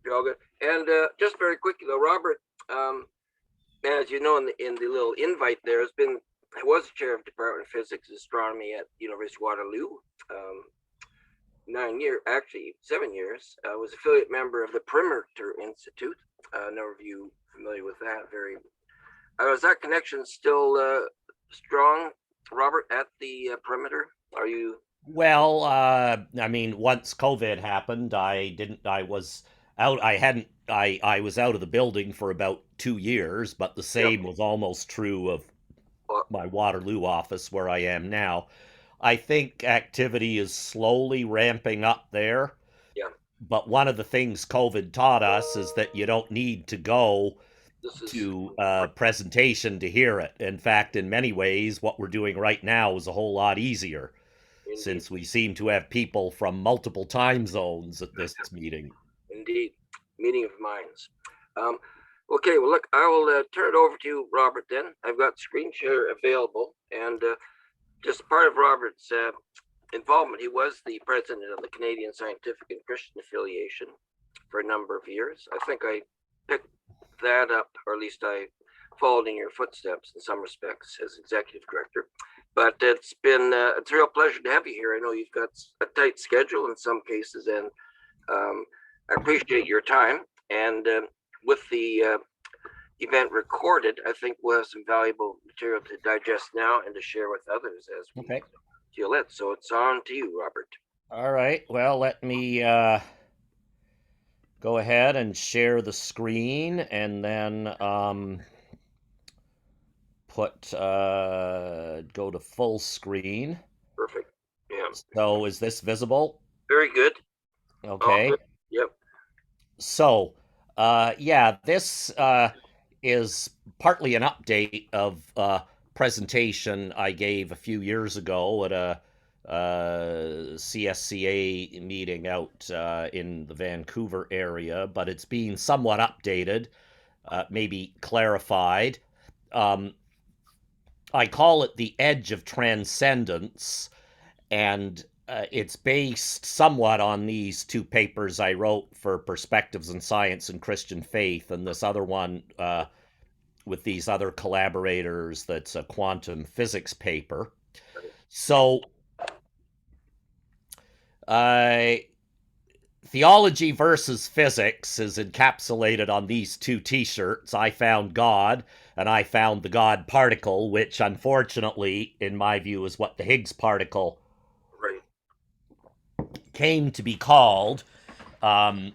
You're all good. And just very quickly, though, Robert, as you know, in the little invite, I was chair of Department of Physics and Astronomy at University of Waterloo. 7 years. I was affiliate member of the Perimeter Institute. A number of you familiar with that. Is that connection still strong, Robert, at the Perimeter? Are you? Well, I mean, once COVID happened, I was out of the building for about 2 years, but the Yeah. same was almost true of my Waterloo office where I am now. I think activity is slowly ramping up there, Yeah. but one of the things COVID taught us is that you don't need to go This is to a presentation to hear it. In fact, in many ways, what we're doing right now is a whole lot easier indeed, since we seem to have people from multiple time zones at this meeting. indeed, meeting of minds. Um, okay. Well, look, I will turn it over to you, Robert. Then I've got screen share available, and just part of Robert's involvement, he was the president of the Canadian Scientific and Christian Affiliation for a number of years. I think I picked that up, or at least I followed in your footsteps in some respects as executive director. But it's a real pleasure to have you here. I know you've got a tight schedule in some cases, and I appreciate your time. And with the event recorded, I think we'll have some valuable material to digest now and to share with others as we Okay. feel it. So it's on to you, Robert. All right. Well, let me go ahead and share the screen and then go to full screen. Perfect. Yeah. So is this visible? Very good. All Okay. good. Yep. So, yeah, this is partly an update of a presentation I gave a few years ago at a CSCA meeting out in the Vancouver area, but it's being somewhat updated, maybe clarified. Um, I call it the edge of transcendence, and it's based somewhat on these two papers I wrote for Perspectives in Science and Christian Faith, and this other one with these other collaborators that's a quantum physics paper. So, uh, theology versus physics is encapsulated on these two t-shirts. I found God, and I found the God particle, which unfortunately, in my view, is what the Higgs particle Right. came to be called, um,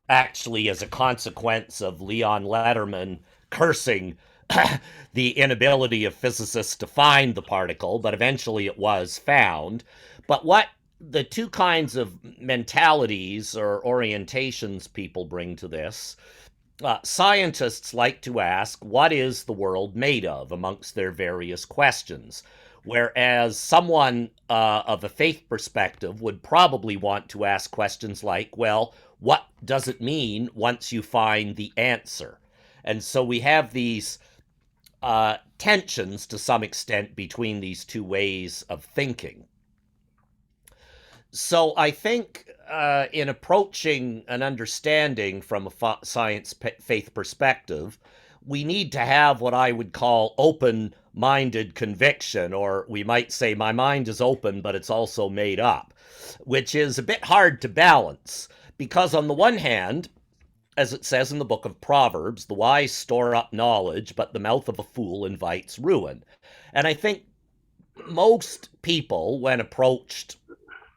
actually as a consequence of Leon Letterman cursing the inability of physicists to find the particle, but eventually it was found. But what the two kinds of mentalities or orientations people bring to this, scientists like to ask, what is the world made of, amongst their various questions? Whereas someone of a faith perspective would probably want to ask questions like, well, what does it mean once you find the answer? And so we have these tensions to some extent between these two ways of thinking. So I think in approaching an understanding from a science faith perspective, we need to have what I would call open minded conviction, or we might say, my mind is open, but it's also made up, which is a bit hard to balance because, on the one hand, as it says in the book of Proverbs, the wise store up knowledge, but the mouth of a fool invites ruin. And I think most people, when approached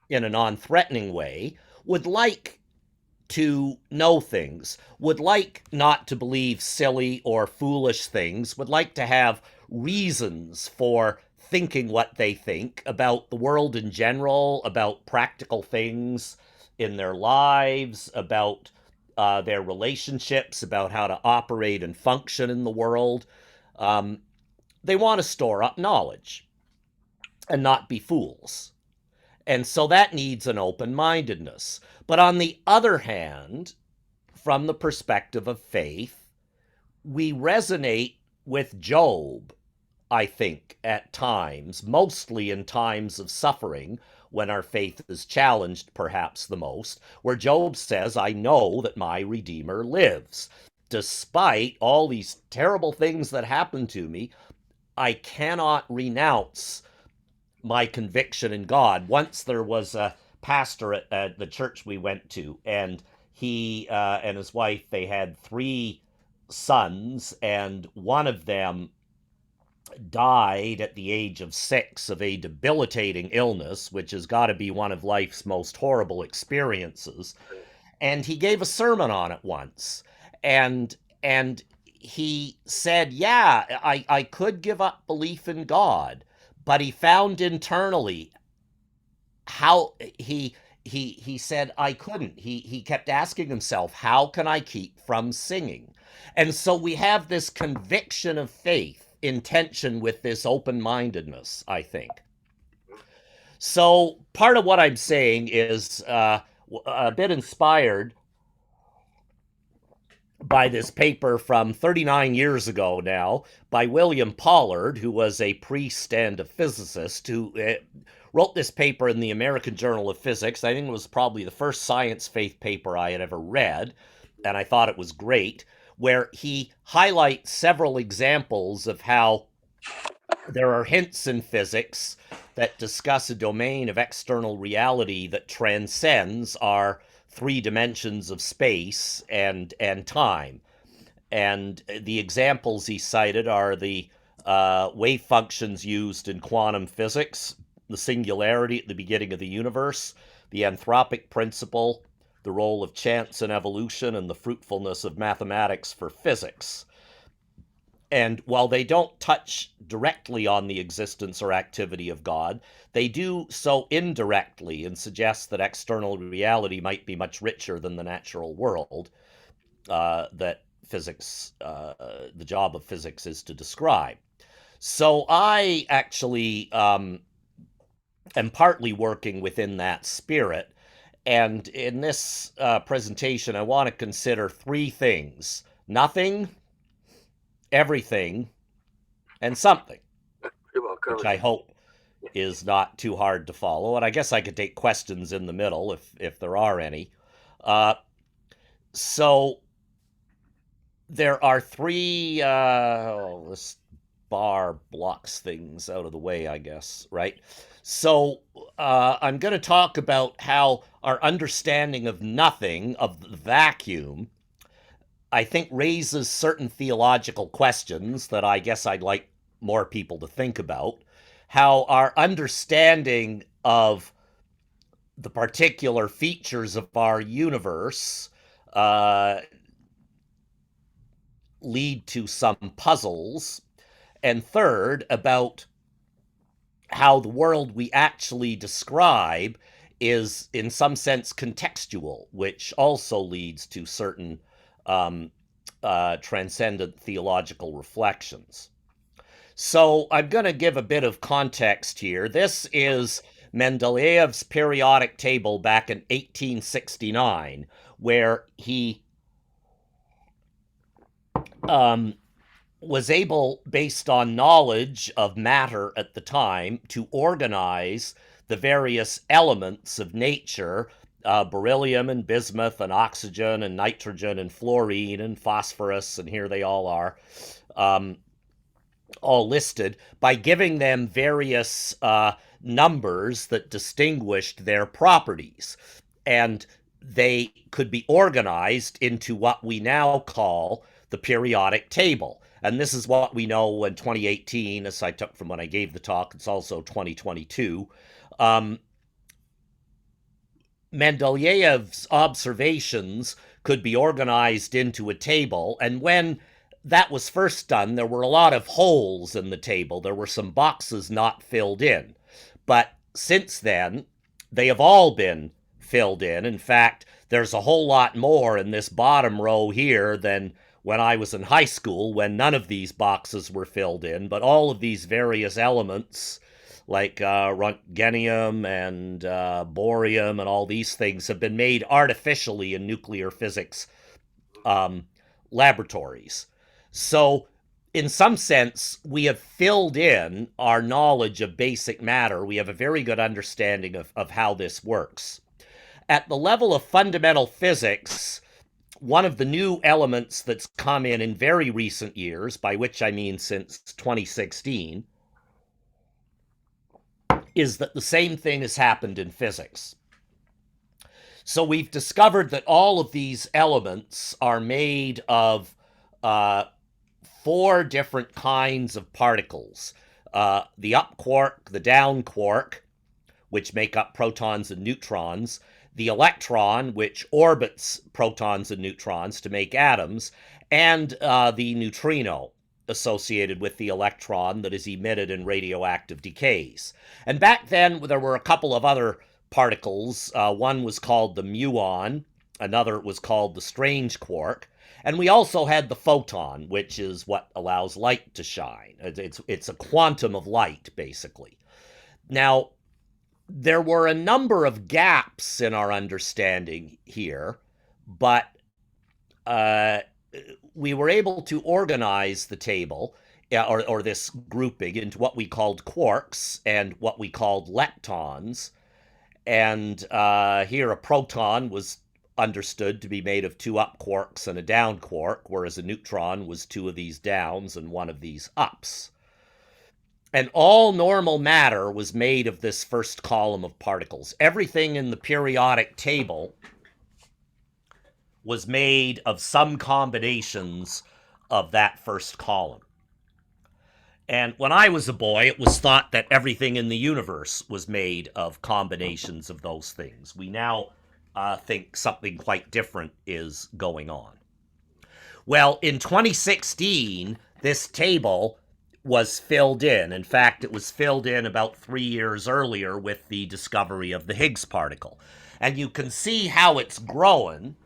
in a non threatening way, would like to know things, would like not to believe silly or foolish things, would like to have reasons for thinking what they think about the world in general, about practical things in their lives, about their relationships, about how to operate and function in the world. Um, they want to store up knowledge and not be fools. And so that needs an open mindedness. But on the other hand, from the perspective of faith, we resonate with Job, I think, at times, mostly in times of suffering, when our faith is challenged perhaps the most, where Job says, I know that my Redeemer lives. Despite all these terrible things that happen to me, I cannot renounce my conviction in God. Once there was a pastor at the church we went to, and he and his wife, they had three sons, and one of them died at the age of 6 of a debilitating illness, which has got to be one of life's most horrible experiences. And he gave a sermon on it once, and he said, yeah, I could give up belief in God, but he found internally how he said I couldn't. He kept asking himself, how can I keep from singing? And so we have this conviction of faith in tension with this open-mindedness, I think. So part of what I'm saying is a bit inspired by this paper from 39 years ago now by William Pollard, who was a priest and a physicist, who wrote this paper in the American Journal of Physics. I think it was probably the first science faith paper I had ever read, and I thought it was great, where he highlights several examples of how there are hints in physics that discuss a domain of external reality that transcends our three dimensions of space and time. And the examples he cited are the wave functions used in quantum physics, the singularity at the beginning of the universe, the anthropic principle, the role of chance in evolution, and the fruitfulness of mathematics for physics. And while they don't touch directly on the existence or activity of God, they do so indirectly and suggest that external reality might be much richer than the natural world that physics, the job of physics is to describe. So I actually am partly working within that spirit. And in this presentation, I want to consider three things: nothing, everything, and something, which I hope is not too hard to follow. And I guess I could take questions in the middle if there are any. So there are three, this bar blocks things out of the way, I guess, right? So I'm going to talk about how our understanding of nothing, of the vacuum, I think raises certain theological questions that I guess I'd like more people to think about. How our understanding of the particular features of our universe lead to some puzzles. And third, about how the world we actually describe is in some sense contextual, which also leads to certain transcendent theological reflections. So I'm going to give a bit of context here. This is Mendeleev's periodic table back in 1869, where he was able, based on knowledge of matter at the time, to organize the various elements of nature, beryllium and bismuth and oxygen and nitrogen and fluorine and phosphorus, and here they all are, all listed, by giving them various numbers that distinguished their properties. And they could be organized into what we now call the periodic table. And this is what we know in 2018, as I took from when I gave the talk. It's also 2022. Mendeleev's observations could be organized into a table, and when that was first done, there were a lot of holes in the table. There were some boxes not filled in. But since then, they have all been filled in. In fact, there's a whole lot more in this bottom row here than when I was in high school, when none of these boxes were filled in, but all of these various elements, like Roentgenium and borium and all these things, have been made artificially in nuclear physics laboratories. So in some sense, we have filled in our knowledge of basic matter. We have a very good understanding of how this works. At the level of fundamental physics, one of the new elements that's come in very recent years, by which I mean since 2016, is that the same thing has happened in physics. So we've discovered that all of these elements are made of four different kinds of particles. The up quark, the down quark, which make up protons and neutrons, the electron, which orbits protons and neutrons to make atoms, and the neutrino associated with the electron that is emitted in radioactive decays. And back then, there were a couple of other particles. One was called the muon, another was called the strange quark, and we also had the photon, which is what allows light to shine. It's a quantum of light, basically. Now, there were a number of gaps in our understanding here, but we were able to organize the table, or this grouping, into what we called quarks and what we called leptons. And here a proton was understood to be made of two up quarks and a down quark, whereas a neutron was two of these downs and one of these ups. And all normal matter was made of this first column of particles. Everything in the periodic table was made of some combinations of that first column. And when I was a boy, it was thought that everything in the universe was made of combinations of those things. We now think something quite different is going on. Well, in 2016, this table was filled in. In fact, it was filled in about 3 years earlier with the discovery of the Higgs particle. And you can see how it's growing,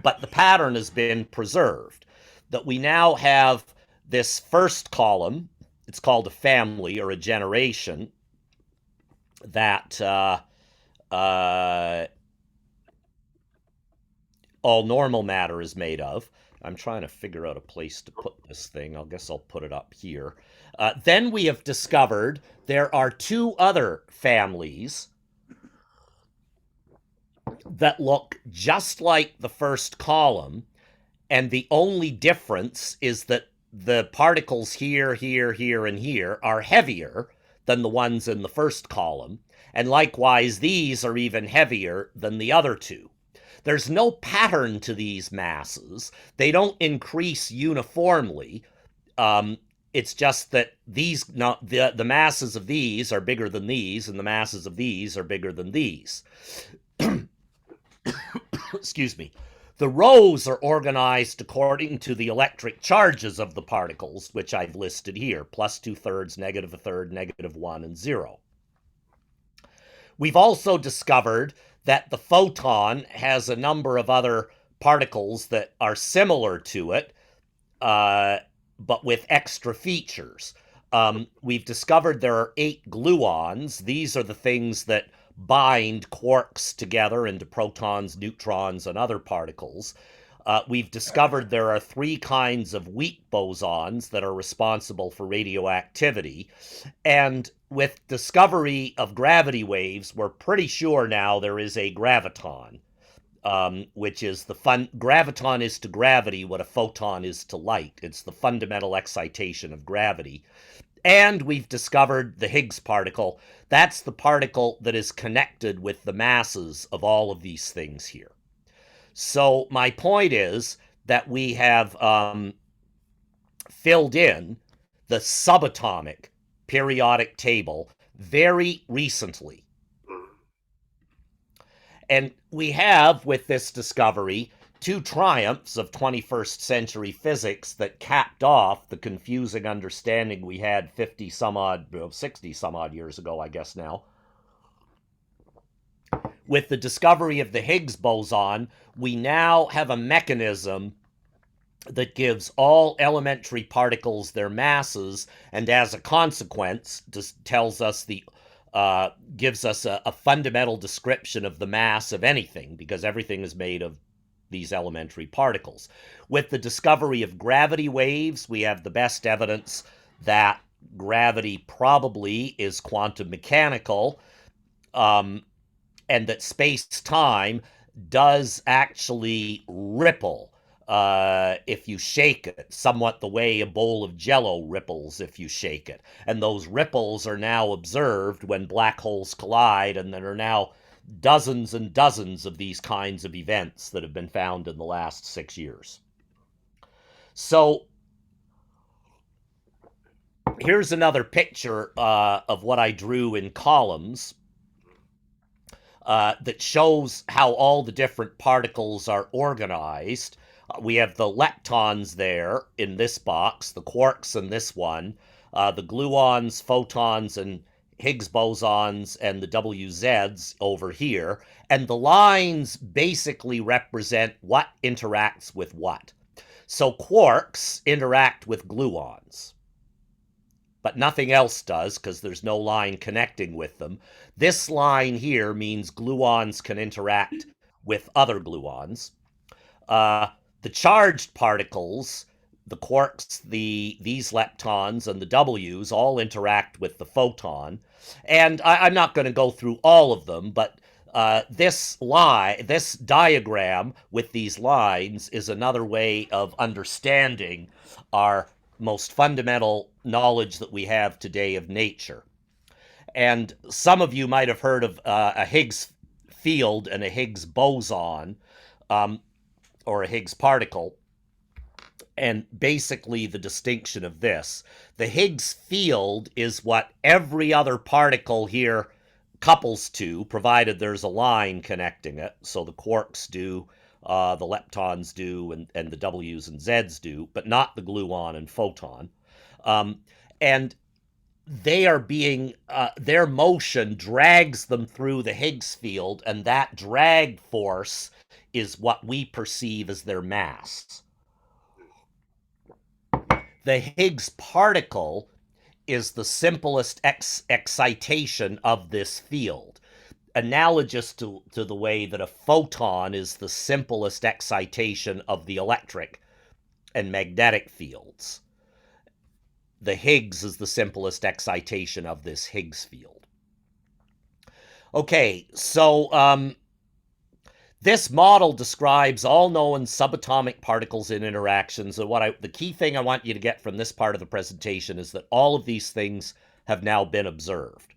but the pattern has been preserved. That we now have this first column, it's called a family or a generation, that all normal matter is made of. I'm trying to figure out a place to put this thing. I guess I'll put it up here. Then we have discovered there are two other families that look just like the first column, and the only difference is that the particles here, here, here, and here are heavier than the ones in the first column, and likewise these are even heavier than the other two. There's no pattern to these masses. They don't increase uniformly. It's just that the masses of these are bigger than these, and the masses of these are bigger than these. Excuse me. The rows are organized according to the electric charges of the particles, which I've listed here, plus 2/3, negative 1/3, negative 1, and 0. We've also discovered that the photon has a number of other particles that are similar to it, but with extra features. We've discovered there are 8 gluons. These are the things that bind quarks together into protons, neutrons, and other particles. We've discovered there are 3 kinds of weak bosons that are responsible for radioactivity. And with discovery of gravity waves, we're pretty sure now there is a graviton, which is graviton is to gravity what a photon is to light. It's the fundamental excitation of gravity. And we've discovered the Higgs particle. That's the particle that is connected with the masses of all of these things here. So my point is that we have filled in the subatomic periodic table very recently. And we have, with this discovery, 2 triumphs of 21st century physics that capped off the confusing understanding we had 60 some odd years ago, I guess now. With the discovery of the Higgs boson, we now have a mechanism that gives all elementary particles their masses, and as a consequence, tells us gives us a fundamental description of the mass of anything, because everything is made of these elementary particles. With the discovery of gravity waves, we have the best evidence that gravity probably is quantum mechanical, and that space-time does actually ripple if you shake it, somewhat the way a bowl of jello ripples if you shake it. And those ripples are now observed when black holes collide, and there are now dozens and dozens of these kinds of events that have been found in the last 6 years. So here's another picture of what I drew in columns that shows how all the different particles are organized. We have the leptons there in this box, the quarks in this one, the gluons, photons, and Higgs bosons, and the WZs over here. And the lines basically represent what interacts with what. So quarks interact with gluons, but nothing else does because there's no line connecting with them. This line here means gluons can interact with other gluons. The charged particles, the quarks, these leptons, and the W's all interact with the photon. And I'm not going to go through all of them, but this diagram with these lines is another way of understanding our most fundamental knowledge that we have today of nature. And some of you might have heard of a Higgs field and a Higgs boson, or a Higgs particle. And basically the distinction of this, the Higgs field is what every other particle here couples to, provided there's a line connecting it. So the quarks do, the leptons do, and the W's and Z's do, but not the gluon and photon. And they are being, their motion drags them through the Higgs field, and that drag force is what we perceive as their mass. The Higgs particle is the simplest excitation of this field, analogous to the way that a photon is the simplest excitation of the electric and magnetic fields. The Higgs is the simplest excitation of this Higgs field. Okay, so this model describes all known subatomic particles in interactions, and the key thing I want you to get from this part of the presentation is that all of these things have now been observed.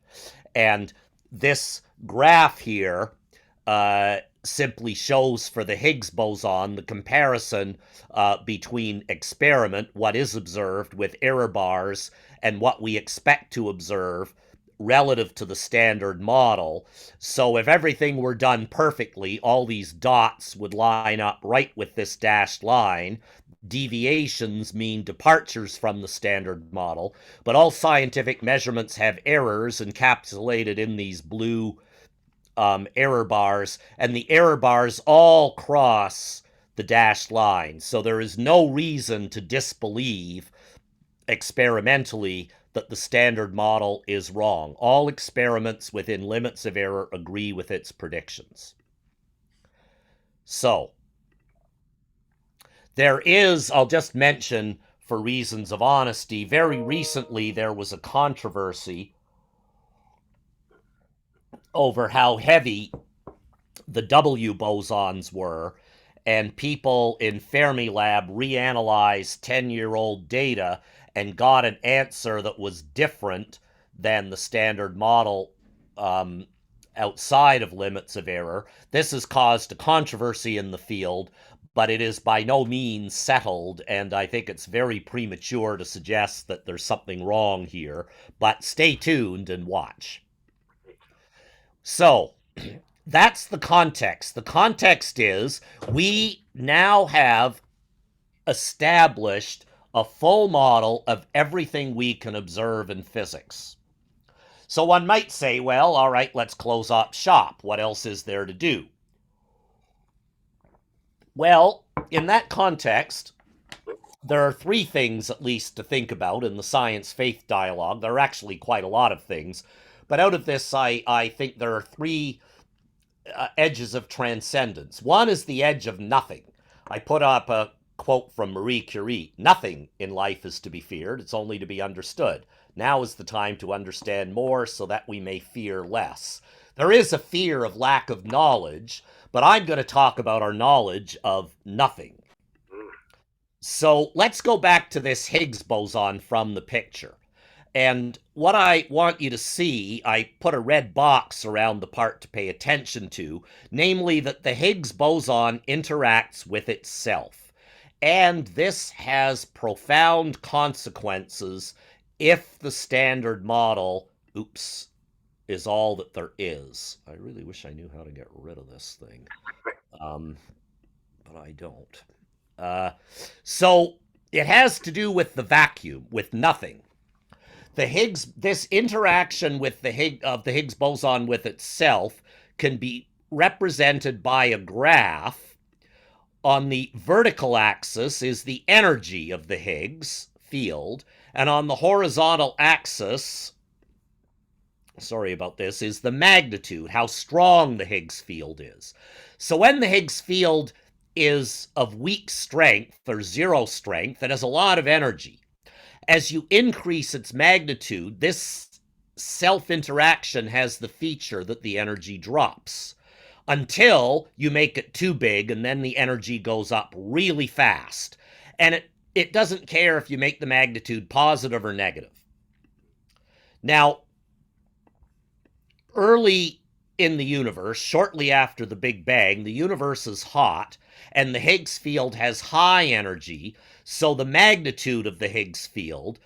And this graph here simply shows for the Higgs boson the comparison between experiment, what is observed with error bars, and what we expect to observe relative to the standard model. So if everything were done perfectly, all these dots would line up right with this dashed line. Deviations mean departures from the standard model, but all scientific measurements have errors encapsulated in these blue error bars, and the error bars all cross the dashed line. So there is no reason to disbelieve experimentally that the standard model is wrong. All experiments within limits of error agree with its predictions. So, there is, I'll just mention for reasons of honesty, very recently there was a controversy over how heavy the W bosons were, and people in Fermilab reanalyzed 10-year-old data and got an answer that was different than the standard model outside of limits of error. This has caused a controversy in the field, but it is by no means settled, and I think it's very premature to suggest that there's something wrong here. But stay tuned and watch. So, that's the context. The context is we now have established a full model of everything we can observe in physics. So one might say, well, all right, let's close up shop. What else is there to do? Well, in that context, there are three things at least to think about in the science-faith dialogue. There are actually quite a lot of things. But out of this, I think there are three edges of transcendence. One is the edge of nothing. I put up a quote from Marie Curie: "Nothing in life is to be feared, it's only to be understood. Now is the time to understand more so that we may fear less." There is a fear of lack of knowledge, but I'm going to talk about our knowledge of nothing. So let's go back to this Higgs boson from the picture. And what I want you to see, I put a red box around the part to pay attention to, namely that the Higgs boson interacts with itself. And this has profound consequences if the standard model, is all that there is. I really wish I knew how to get rid of this thing, but I don't. So it has to do with the vacuum, with nothing. This interaction with the Higgs boson with itself can be represented by a graph. On the vertical axis is the energy of the Higgs field, and on the horizontal axis, sorry about this, is the magnitude, how strong the Higgs field is. So when the Higgs field is of weak strength or zero strength, it has a lot of energy. As you increase its magnitude, this self-interaction has the feature that the energy drops until you make it too big, and then the energy goes up really fast. And it doesn't care if you make the magnitude positive or negative. Now, early in the universe, shortly after the Big Bang, the universe is hot, and the Higgs field has high energy, so the magnitude of the Higgs field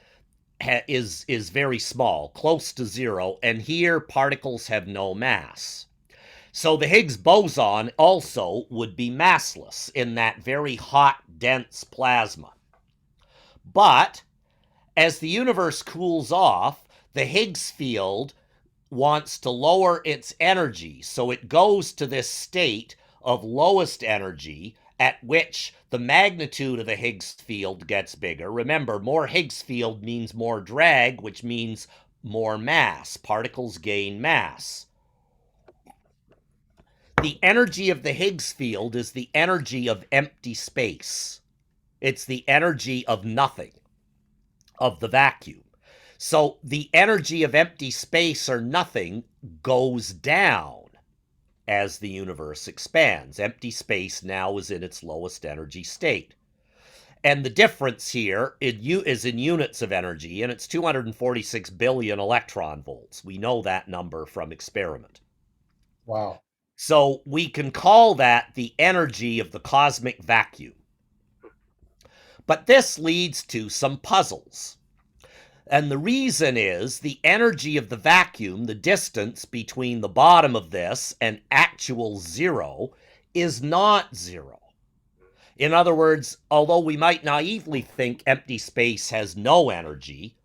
is very small, close to zero, and here particles have no mass. So the Higgs boson also would be massless in that very hot, dense plasma. But as the universe cools off, the Higgs field wants to lower its energy, so it goes to this state of lowest energy at which the magnitude of the Higgs field gets bigger. Remember, more Higgs field means more drag, which means more mass. Particles gain mass. The energy of the Higgs field is the energy of empty space. It's the energy of nothing, of the vacuum. So the energy of empty space or nothing goes down as the universe expands. Empty space now is in its lowest energy state. And the difference here is in units of energy, and it's 246 billion electron volts. We know that number from experiment. Wow. So we can call that the energy of the cosmic vacuum. But this leads to some puzzles. And the reason is the energy of the vacuum, the distance between the bottom of this and actual zero, is not zero. In other words, although we might naively think empty space has no energy,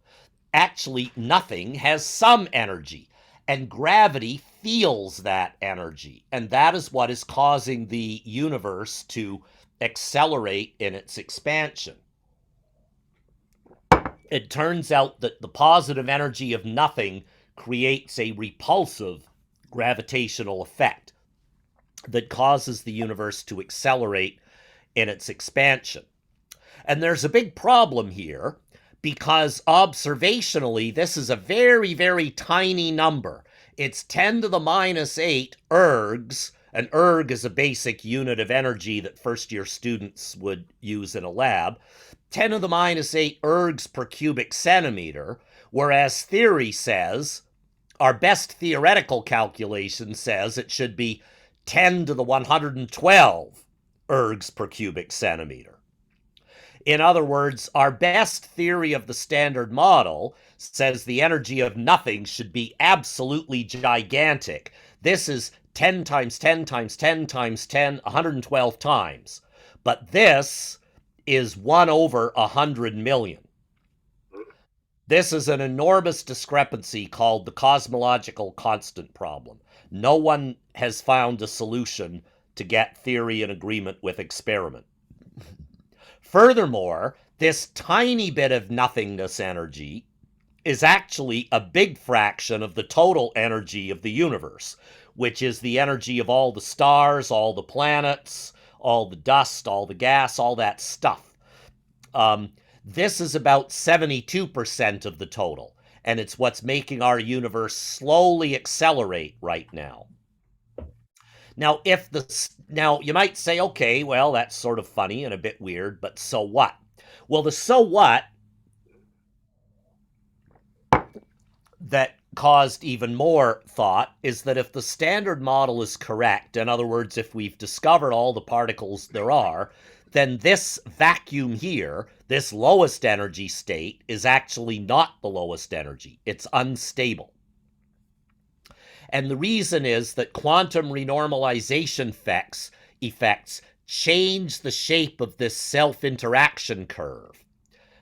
actually nothing has some energy, and gravity feels that energy, and that is what is causing the universe to accelerate in its expansion. It turns out that the positive energy of nothing creates a repulsive gravitational effect that causes the universe to accelerate in its expansion. And there's a big problem here because observationally, this is a very, very tiny number. It's 10 to the minus 8 ergs. An erg is a basic unit of energy that first-year students would use in a lab. 10 to the minus 8 ergs per cubic centimeter, whereas theory says, our best theoretical calculation says it should be 10 to the 112 ergs per cubic centimeter. In other words, our best theory of the standard model says the energy of nothing should be absolutely gigantic. This is 10 times 10 times 10 times 10, 112 times. But this is 1 over 100 million. This is an enormous discrepancy called the cosmological constant problem. No one has found a solution to get theory in agreement with experiment. Furthermore, this tiny bit of nothingness energy is actually a big fraction of the total energy of the universe. which is the energy of all the stars, all the planets, all the dust, all the gas, all that stuff. This is about 72% of the total, and it's what's making our universe slowly accelerate right now. Now, now you might say, okay, well, that's sort of funny and a bit weird, but so what? Well, the so what that caused even more thought is that if the standard model is correct, in other words, if we've discovered all the particles there are, then this vacuum here, this lowest energy state, is actually not the lowest energy. It's unstable. And the reason is that quantum renormalization effects change the shape of this self-interaction curve.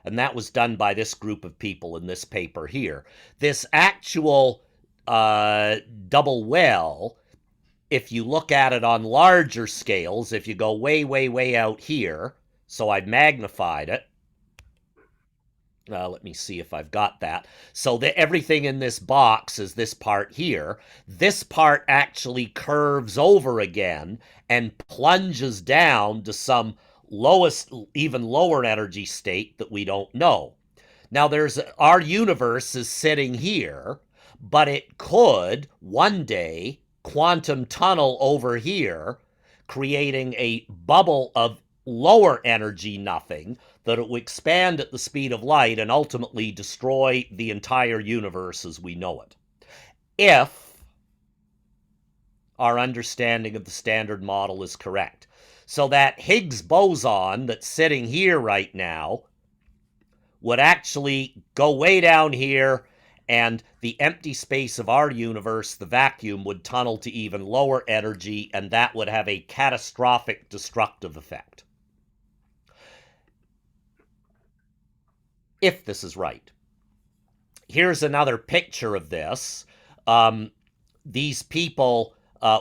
And that was done by this group of people in this paper here. This actual double well, if you look at it on larger scales, if you go way, way, way out here, so I've magnified it. Let me see if I've got that. So everything in this box is this part here. This part actually curves over again and plunges down to some lowest, even lower energy state that we don't know. Now our universe is sitting here, but it could one day quantum tunnel over here, creating a bubble of lower energy nothing that it will expand at the speed of light and ultimately destroy the entire universe as we know it. If our understanding of the standard model is correct. So that Higgs boson that's sitting here right now would actually go way down here, and the empty space of our universe, the vacuum, would tunnel to even lower energy, and that would have a catastrophic destructive effect. If this is right. Here's another picture of this. These people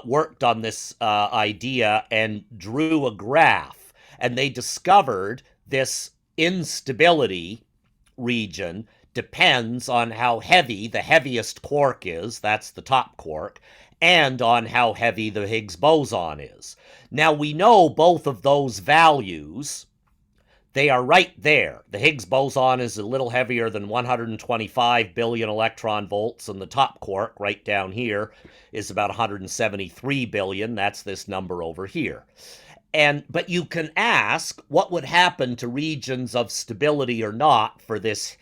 worked on this idea and drew a graph, and they discovered this instability region depends on how heavy the heaviest quark is, that's the top quark, and on how heavy the Higgs boson is. Now we know both of those values. They are right there. The Higgs boson is a little heavier than 125 billion electron volts, and the top quark, right down here, is about 173 billion. That's this number over here. But you can ask, what would happen to regions of stability or not for this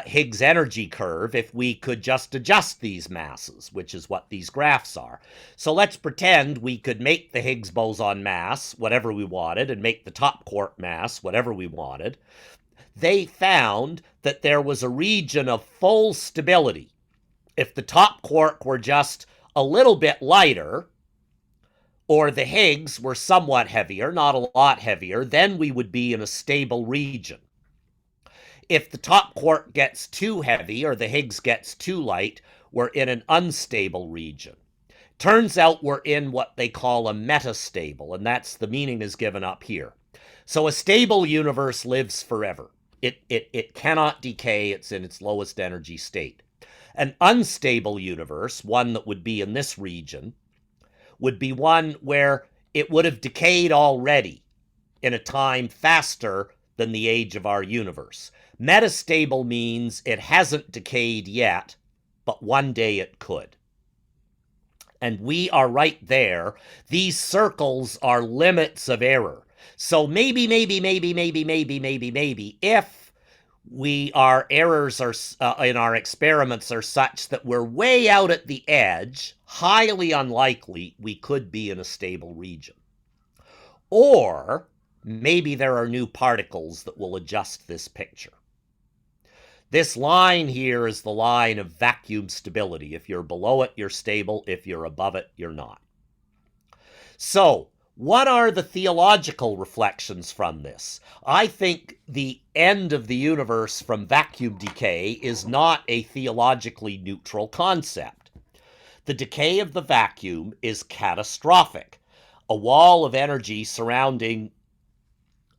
Higgs energy curve if we could just adjust these masses, which is what these graphs are. So let's pretend we could make the Higgs boson mass whatever we wanted and make the top quark mass whatever we wanted. They found that there was a region of full stability. If the top quark were just a little bit lighter, or the Higgs were somewhat heavier, not a lot heavier, then we would be in a stable region. If the top quark gets too heavy or the Higgs gets too light, we're in an unstable region. Turns out we're in what they call a metastable, and that's the meaning is given up here. So a stable universe lives forever. It cannot decay. It's in its lowest energy state. An unstable universe, one that would be in this region, would be one where it would have decayed already in a time faster than the age of our universe. Metastable means it hasn't decayed yet, but one day it could. And we are right there. These circles are limits of error. So maybe, if our errors are in our experiments are such that we're way out at the edge, highly unlikely we could be in a stable region. Or maybe there are new particles that will adjust this picture. This line here is the line of vacuum stability. If you're below it, you're stable. If you're above it, you're not. So, what are the theological reflections from this? I think the end of the universe from vacuum decay is not a theologically neutral concept. The decay of the vacuum is catastrophic. A wall of energy surrounding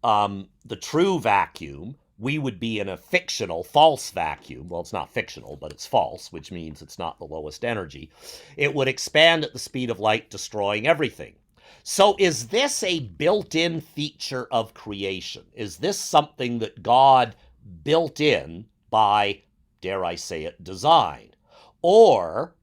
the true vacuum we would be in a fictional false vacuum. Well, it's not fictional, but it's false, which means it's not the lowest energy. It would expand at the speed of light, destroying everything. So is this a built-in feature of creation? Is this something that God built in by, dare I say it, design? Or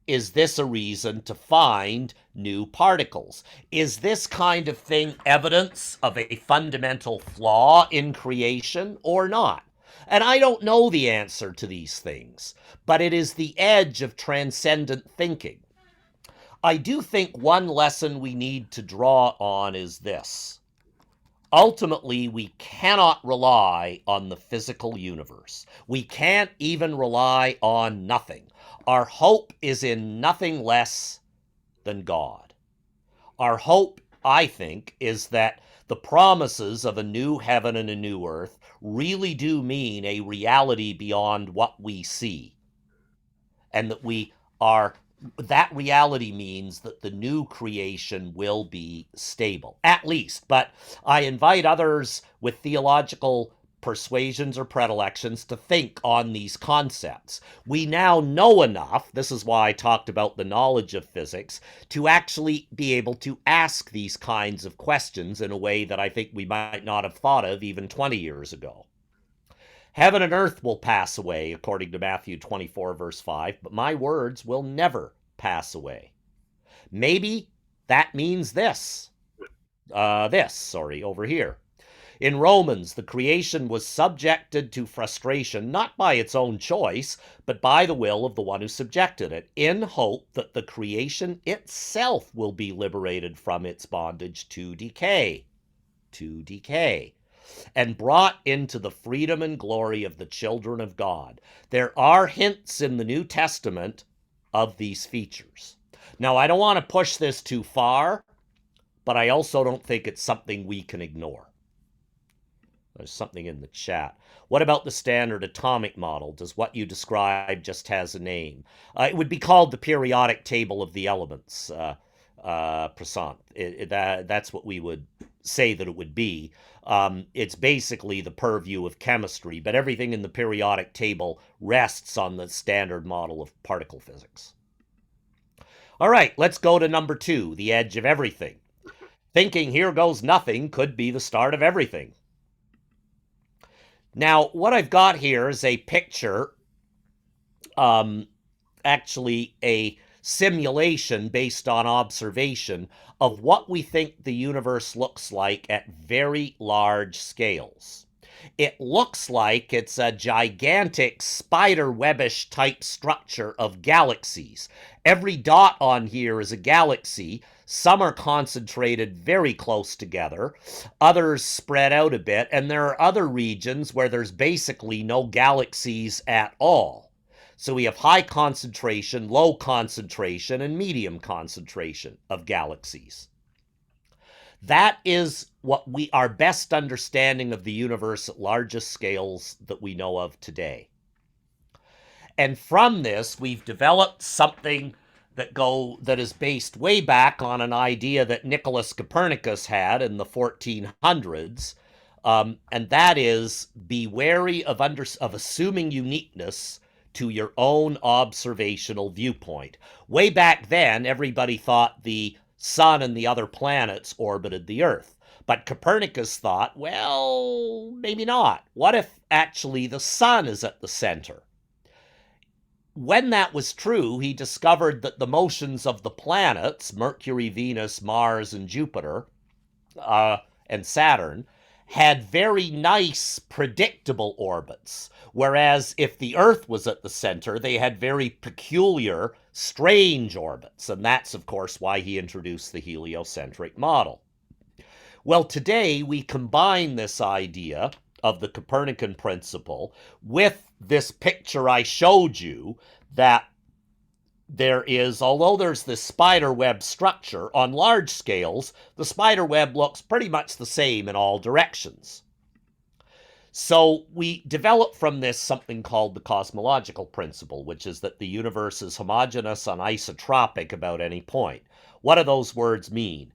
is this a reason to find new particles? Is this kind of thing evidence of a fundamental flaw in creation or not? And I don't know the answer to these things, but it is the edge of transcendent thinking. I do think one lesson we need to draw on is this. Ultimately, we cannot rely on the physical universe. We can't even rely on nothing. Our hope is in nothing less than God. Our hope, I think, is that the promises of a new heaven and a new earth really do mean a reality beyond what we see. And that reality means that the new creation will be stable, at least. But I invite others with theological persuasions or predilections to think on these concepts. We now know enough, this is why I talked about the knowledge of physics, to actually be able to ask these kinds of questions in a way that I think we might not have thought of even 20 years ago. Heaven and earth will pass away, according to Matthew 24, verse 5, but my words will never pass away. Maybe that means this. Over here. In Romans, the creation was subjected to frustration, not by its own choice, but by the will of the one who subjected it, in hope that the creation itself will be liberated from its bondage to decay, and brought into the freedom and glory of the children of God. There are hints in the New Testament of these features. Now, I don't want to push this too far, but I also don't think it's something we can ignore. There's something in the chat. What about the standard atomic model? Does what you describe just has a name? It would be called the periodic table of the elements, Prasant. That's what we would say that it would be. It's basically the purview of chemistry, but everything in the periodic table rests on the standard model of particle physics. All right, let's go to number 2, the edge of everything. Thinking here goes nothing could be the start of everything. Now, what I've got here is a picture, actually a simulation based on observation of what we think the universe looks like at very large scales. It looks like it's a gigantic spider-webbish type structure of galaxies. Every dot on here is a galaxy. Some are concentrated very close together, others spread out a bit, and there are other regions where there's basically no galaxies at all. So we have high concentration, low concentration, and medium concentration of galaxies. That is our best understanding of the universe at largest scales that we know of today. And from this, we've developed something that is based way back on an idea that Nicholas Copernicus had in the 1400s, and that is be wary of assuming uniqueness to your own observational viewpoint. Way back then, everybody thought the sun and the other planets orbited the Earth. But Copernicus thought, well, maybe not. What if actually the sun is at the center? When that was true, he discovered that the motions of the planets, Mercury, Venus, Mars, and Jupiter, and Saturn, had very nice, predictable orbits. Whereas if the Earth was at the center, they had very peculiar, strange orbits. And that's, of course, why he introduced the heliocentric model. Well, today we combine this idea of the Copernican principle with this picture I showed you, that there is, although there's this spider web structure, on large scales, the spider web looks pretty much the same in all directions. So we develop from this something called the cosmological principle, which is that the universe is homogeneous and isotropic about any point. What do those words mean?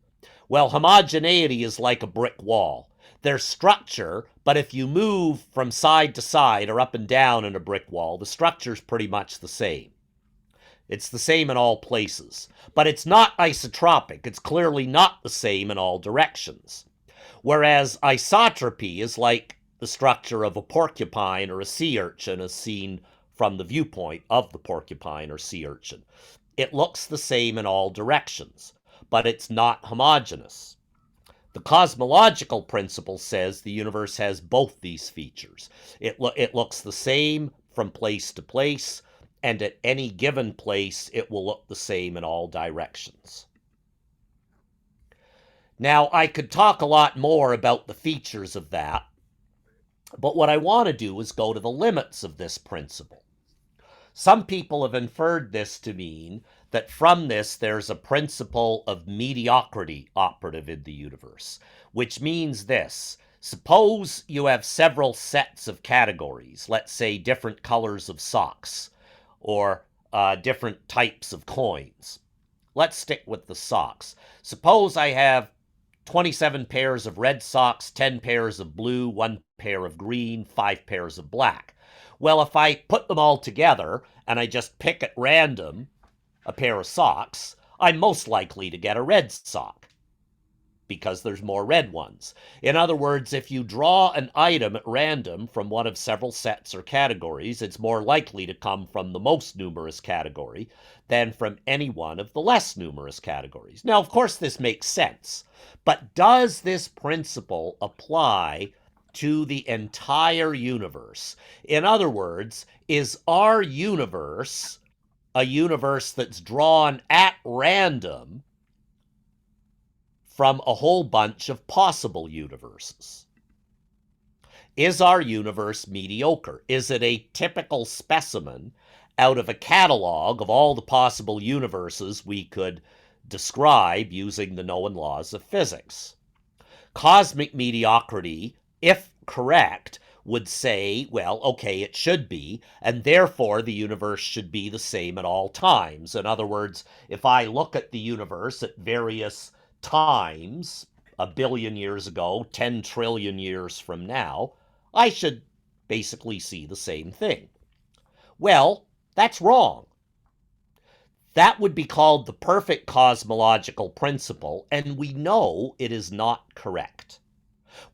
Well, homogeneity is like a brick wall. There's structure, but if you move from side to side or up and down in a brick wall, the structure's pretty much the same. It's the same in all places. But it's not isotropic. It's clearly not the same in all directions. Whereas isotropy is like the structure of a porcupine or a sea urchin as seen from the viewpoint of the porcupine or sea urchin. It looks the same in all directions, but it's not homogeneous. The cosmological principle says the universe has both these features. It looks the same from place to place, and at any given place, it will look the same in all directions. Now, I could talk a lot more about the features of that, but what I want to do is go to the limits of this principle. Some people have inferred this to mean that from this there's a principle of mediocrity operative in the universe, which means this. Suppose you have several sets of categories, let's say different colors of socks, or different types of coins. Let's stick with the socks. Suppose I have 27 pairs of red socks, 10 pairs of blue, 1 pair of green, 5 pairs of black. Well, if I put them all together and I just pick at random a pair of socks, I'm most likely to get a red sock because there's more red ones. In other words, if you draw an item at random from one of several sets or categories, it's more likely to come from the most numerous category than from any one of the less numerous categories. Now, of course, this makes sense, but does this principle apply to the entire universe? In other words, is our universe a universe that's drawn at random from a whole bunch of possible universes? Is our universe mediocre? Is it a typical specimen out of a catalog of all the possible universes we could describe using the known laws of physics? Cosmic mediocrity, if correct, would say, well, okay, it should be, and therefore the universe should be the same at all times. In other words, if I look at the universe at various times, a billion years ago, 10 trillion years from now, I should basically see the same thing. Well, that's wrong. That would be called the perfect cosmological principle, and we know it is not correct.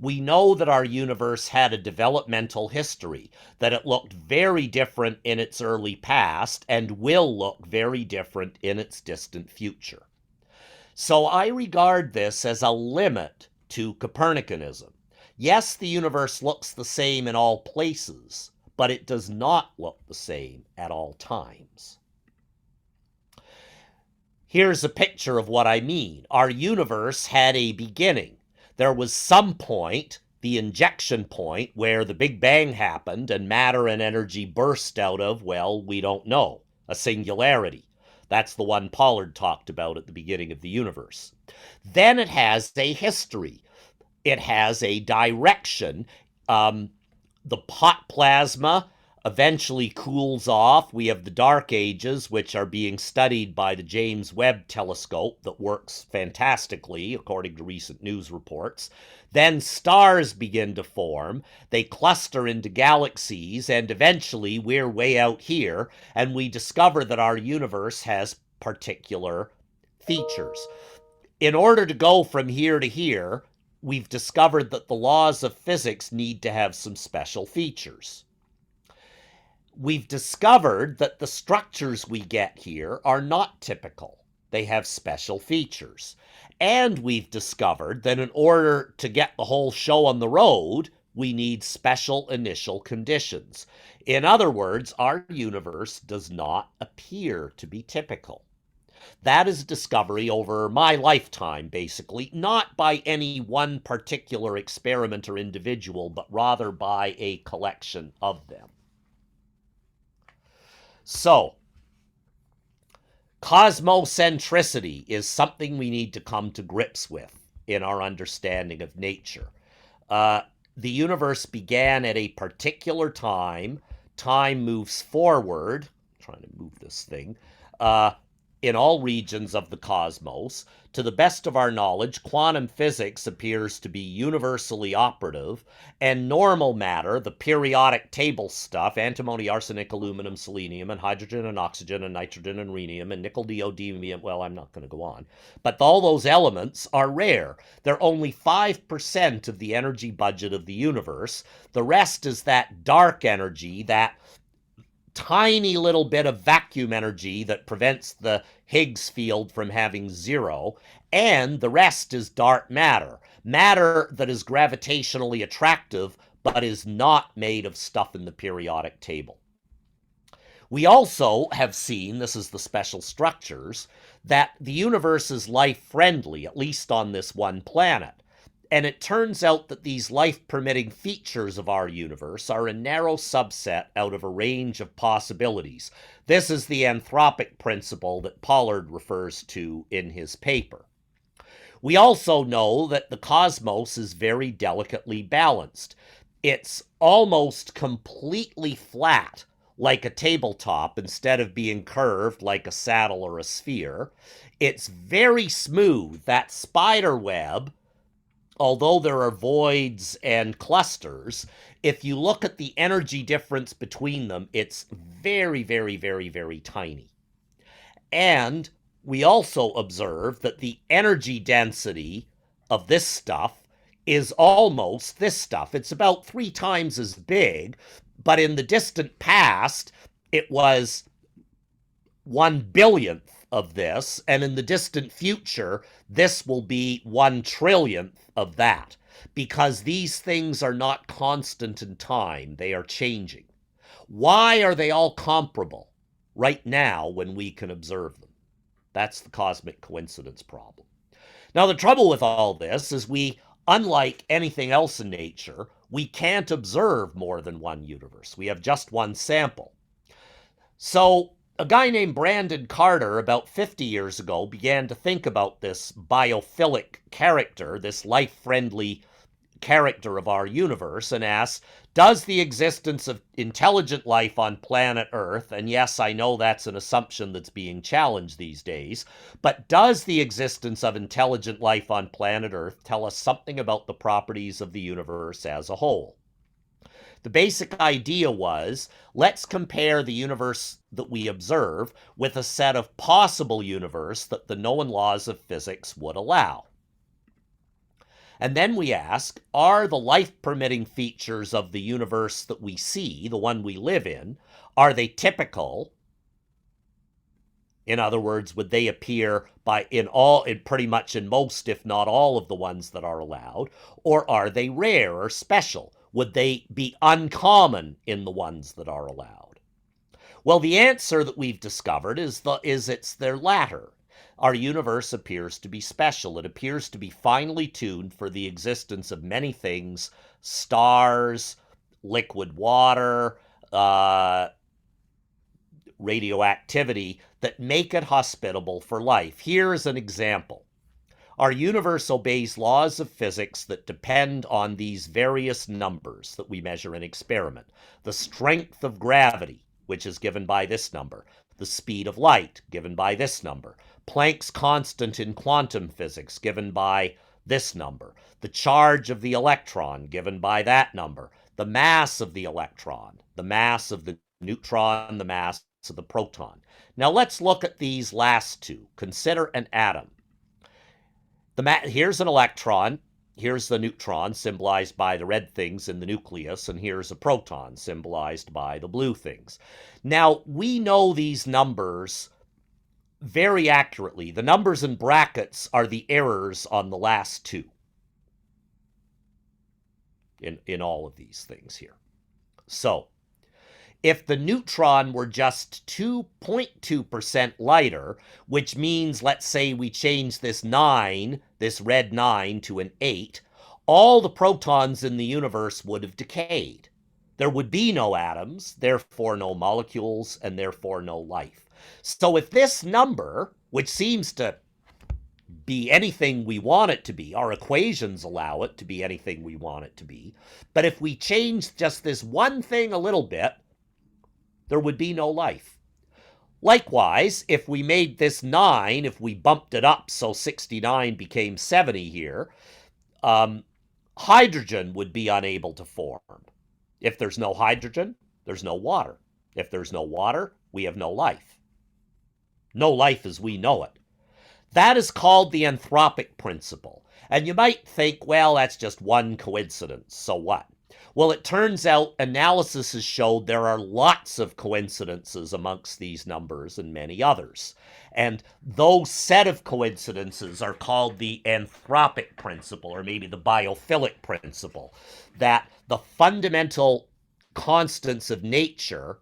We know that our universe had a developmental history, that it looked very different in its early past and will look very different in its distant future. So I regard this as a limit to Copernicanism. Yes, the universe looks the same in all places, but it does not look the same at all times. Here's a picture of what I mean. Our universe had a beginning. There was some point, the injection point, where the Big Bang happened and matter and energy burst out of, well, we don't know, a singularity. That's the one Pollard talked about at the beginning of the universe. Then it has a history. It has a direction. The hot plasma eventually cools off. We have the dark ages, which are being studied by the James Webb telescope that works fantastically, according to recent news reports. Then stars begin to form. They cluster into galaxies, and eventually we're way out here, and we discover that our universe has particular features. In order to go from here to here, we've discovered that the laws of physics need to have some special features. We've discovered that the structures we get here are not typical. They have special features. And we've discovered that in order to get the whole show on the road, we need special initial conditions. In other words, our universe does not appear to be typical. That is a discovery over my lifetime, basically, not by any one particular experiment or individual, but rather by a collection of them. So, cosmocentricity is something we need to come to grips with in our understanding of nature. The universe began at a particular time. Time moves forward. I'm trying to move this thing. in all regions of the cosmos. To the best of our knowledge, quantum physics appears to be universally operative, and normal matter, the periodic table stuff, antimony, arsenic, aluminum, selenium, and hydrogen and oxygen and nitrogen and rhenium and nickel, neodymium, well, I'm not going to go on, but all those elements are rare. They're only 5% of the energy budget of the universe. The rest is that dark energy, that tiny little bit of vacuum energy that prevents the Higgs field from having zero, and the rest is dark matter. Matter that is gravitationally attractive but is not made of stuff in the periodic table. We also have seen, this is the special structures, that the universe is life-friendly, at least on this one planet. And it turns out that these life-permitting features of our universe are a narrow subset out of a range of possibilities. This is the anthropic principle that Pollard refers to in his paper. We also know that the cosmos is very delicately balanced. It's almost completely flat, like a tabletop, instead of being curved like a saddle or a sphere. It's very smooth. That spider web, although there are voids and clusters, if you look at the energy difference between them, it's very, very, very, very tiny. And we also observe that the energy density of this stuff is almost this stuff. It's about 3 times as big, but in the distant past, it was 1/1000th of this, and in the distant future, this will be 1/1000000000th of that, because these things are not constant in time, they are changing. Why are they all comparable right now when we can observe them? That's the cosmic coincidence problem. Now, the trouble with all this is unlike anything else in nature, we can't observe more than one universe. We have just one sample. So a guy named Brandon Carter, about 50 years ago, began to think about this biophilic character, this life-friendly character of our universe, and asked, does the existence of intelligent life on planet Earth, and yes, I know that's an assumption that's being challenged these days, but does the existence of intelligent life on planet Earth tell us something about the properties of the universe as a whole? The basic idea was, let's compare the universe that we observe with a set of possible universe that the known laws of physics would allow. And then we ask, are the life-permitting features of the universe that we see, the one we live in, are they typical? In other words, would they appear pretty much in most, if not all, of the ones that are allowed? Or are they rare or special? Would they be uncommon in the ones that are allowed? Well, the answer that we've discovered is it's their latter. Our universe appears to be special. It appears to be finely tuned for the existence of many things, stars, liquid water, radioactivity, that make it hospitable for life. Here's an example. Our universe obeys laws of physics that depend on these various numbers that we measure in experiment. The strength of gravity, which is given by this number. The speed of light, given by this number. Planck's constant in quantum physics, given by this number. The charge of the electron, given by that number. The mass of the electron. The mass of the neutron. The mass of the proton. Now let's look at these last two. Consider an atom. Here's an electron, here's the neutron, symbolized by the red things in the nucleus, and here's a proton, symbolized by the blue things. Now, we know these numbers very accurately. The numbers in brackets are the errors on the last two in all of these things here. So, if the neutron were just 2.2% lighter, which means, let's say we change this 9, this red 9, to an 8, all the protons in the universe would have decayed. There would be no atoms, therefore no molecules, and therefore no life. So if this number, which seems to be anything we want it to be, our equations allow it to be anything we want it to be, but if we change just this one thing a little bit, there would be no life. Likewise, if we made this 9, if we bumped it up so 69 became 70 here, hydrogen would be unable to form. If there's no hydrogen, there's no water. If there's no water, we have no life. No life as we know it. That is called the anthropic principle. And you might think, well, that's just one coincidence. So what? Well, it turns out analysis has showed there are lots of coincidences amongst these numbers and many others. And those set of coincidences are called the anthropic principle, or maybe the biophilic principle, that the fundamental constants of nature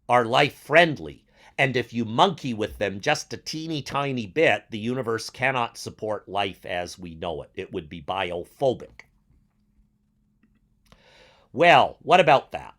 are life-friendly. And if you monkey with them just a teeny tiny bit, the universe cannot support life as we know it. It would be biophobic. Well, what about that?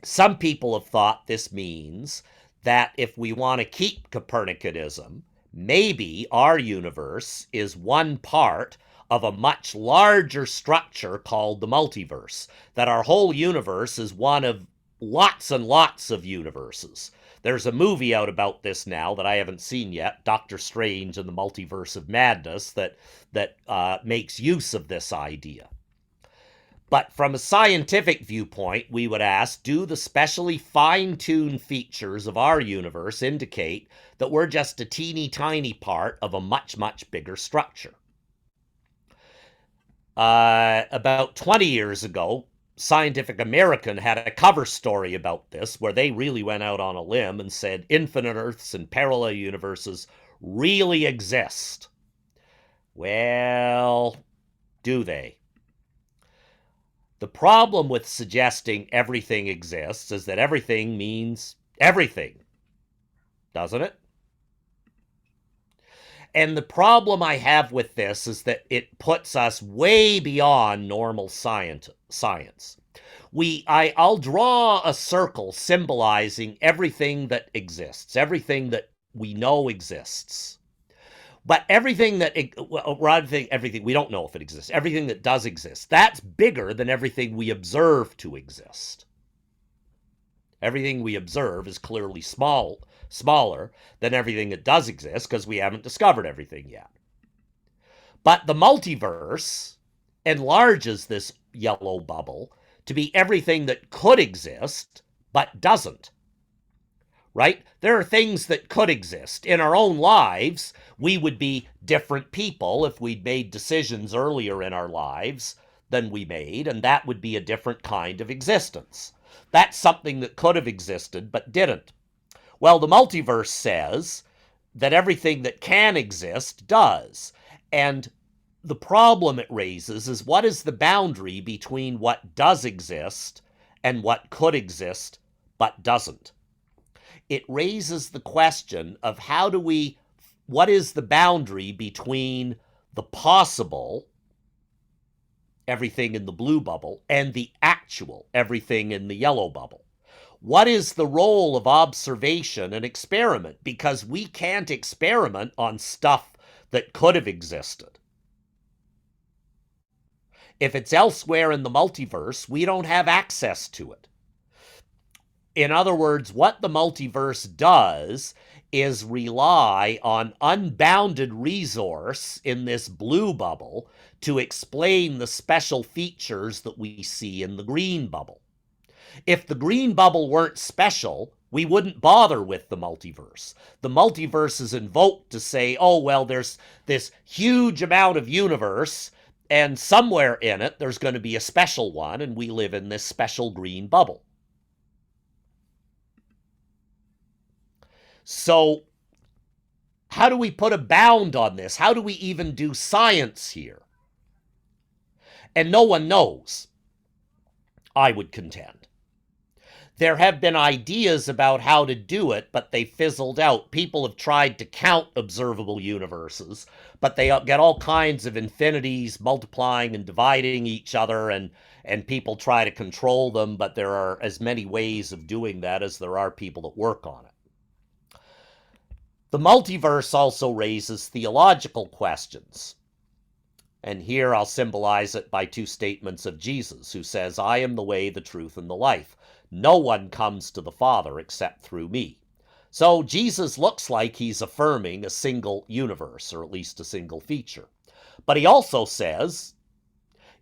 Some people have thought this means that if we want to keep Copernicanism, maybe our universe is one part of a much larger structure called the multiverse, that our whole universe is one of lots and lots of universes. There's a movie out about this now that I haven't seen yet, Doctor Strange and the Multiverse of Madness, that makes use of this idea. But from a scientific viewpoint, we would ask, do the specially fine-tuned features of our universe indicate that we're just a teeny tiny part of a much, much bigger structure? About 20 years ago, Scientific American had a cover story about this where they really went out on a limb and said infinite Earths and parallel universes really exist. Well, do they? The problem with suggesting everything exists is that everything means everything, doesn't it? And the problem I have with this is that it puts us way beyond normal science. I'll draw a circle symbolizing everything that exists, everything that we know exists. But everything we don't know if it exists, everything that does exist, that's bigger than everything we observe to exist. Everything we observe is clearly smaller than everything that does exist because we haven't discovered everything yet. But the multiverse enlarges this yellow bubble to be everything that could exist but doesn't. Right? There are things that could exist. In our own lives, we would be different people if we'd made decisions earlier in our lives than we made, and that would be a different kind of existence. That's something that could have existed but didn't. Well, the multiverse says that everything that can exist does. And the problem it raises is, what is the boundary between what does exist and what could exist but doesn't? It raises the question of what is the boundary between the possible, everything in the blue bubble, and the actual, everything in the yellow bubble? What is the role of observation and experiment? Because we can't experiment on stuff that could have existed. If it's elsewhere in the multiverse, we don't have access to it. In other words, what the multiverse does is rely on unbounded resource in this blue bubble to explain the special features that we see in the green bubble. If the green bubble weren't special, we wouldn't bother with the multiverse. The multiverse is invoked to say, oh, well, there's this huge amount of universe, and somewhere in it there's going to be a special one, and we live in this special green bubble. So how do we put a bound on this? How do we even do science here? And no one knows, I would contend. There have been ideas about how to do it, but they fizzled out. People have tried to count observable universes, but they get all kinds of infinities multiplying and dividing each other, and people try to control them, but there are as many ways of doing that as there are people that work on it. The multiverse also raises theological questions. And here I'll symbolize it by two statements of Jesus, who says, I am the way, the truth, and the life. No one comes to the Father except through me. So Jesus looks like he's affirming a single universe, or at least a single feature. But he also says,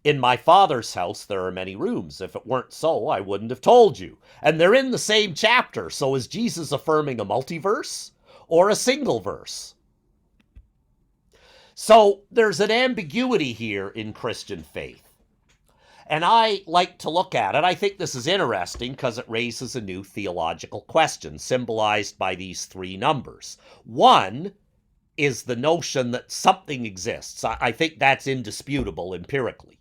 in my Father's house there are many rooms. If it weren't so, I wouldn't have told you. And they're in the same chapter. So is Jesus affirming a multiverse or a single verse? So there's an ambiguity here in Christian faith. And I like to look at it. I think this is interesting because it raises a new theological question, symbolized by these three numbers. One is the notion that something exists. I think that's indisputable empirically.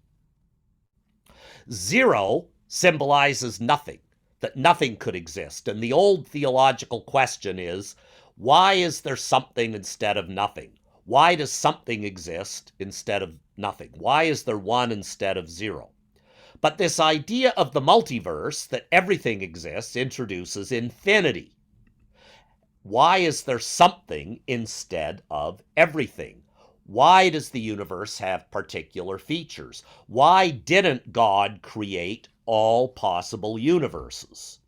0 symbolizes nothing, that nothing could exist. And the old theological question is, why is there something instead of nothing? Why does something exist instead of nothing? Why is there 1 instead of 0? But this idea of the multiverse, that everything exists, introduces infinity. Why is there something instead of everything? Why does the universe have particular features? Why didn't God create all possible universes?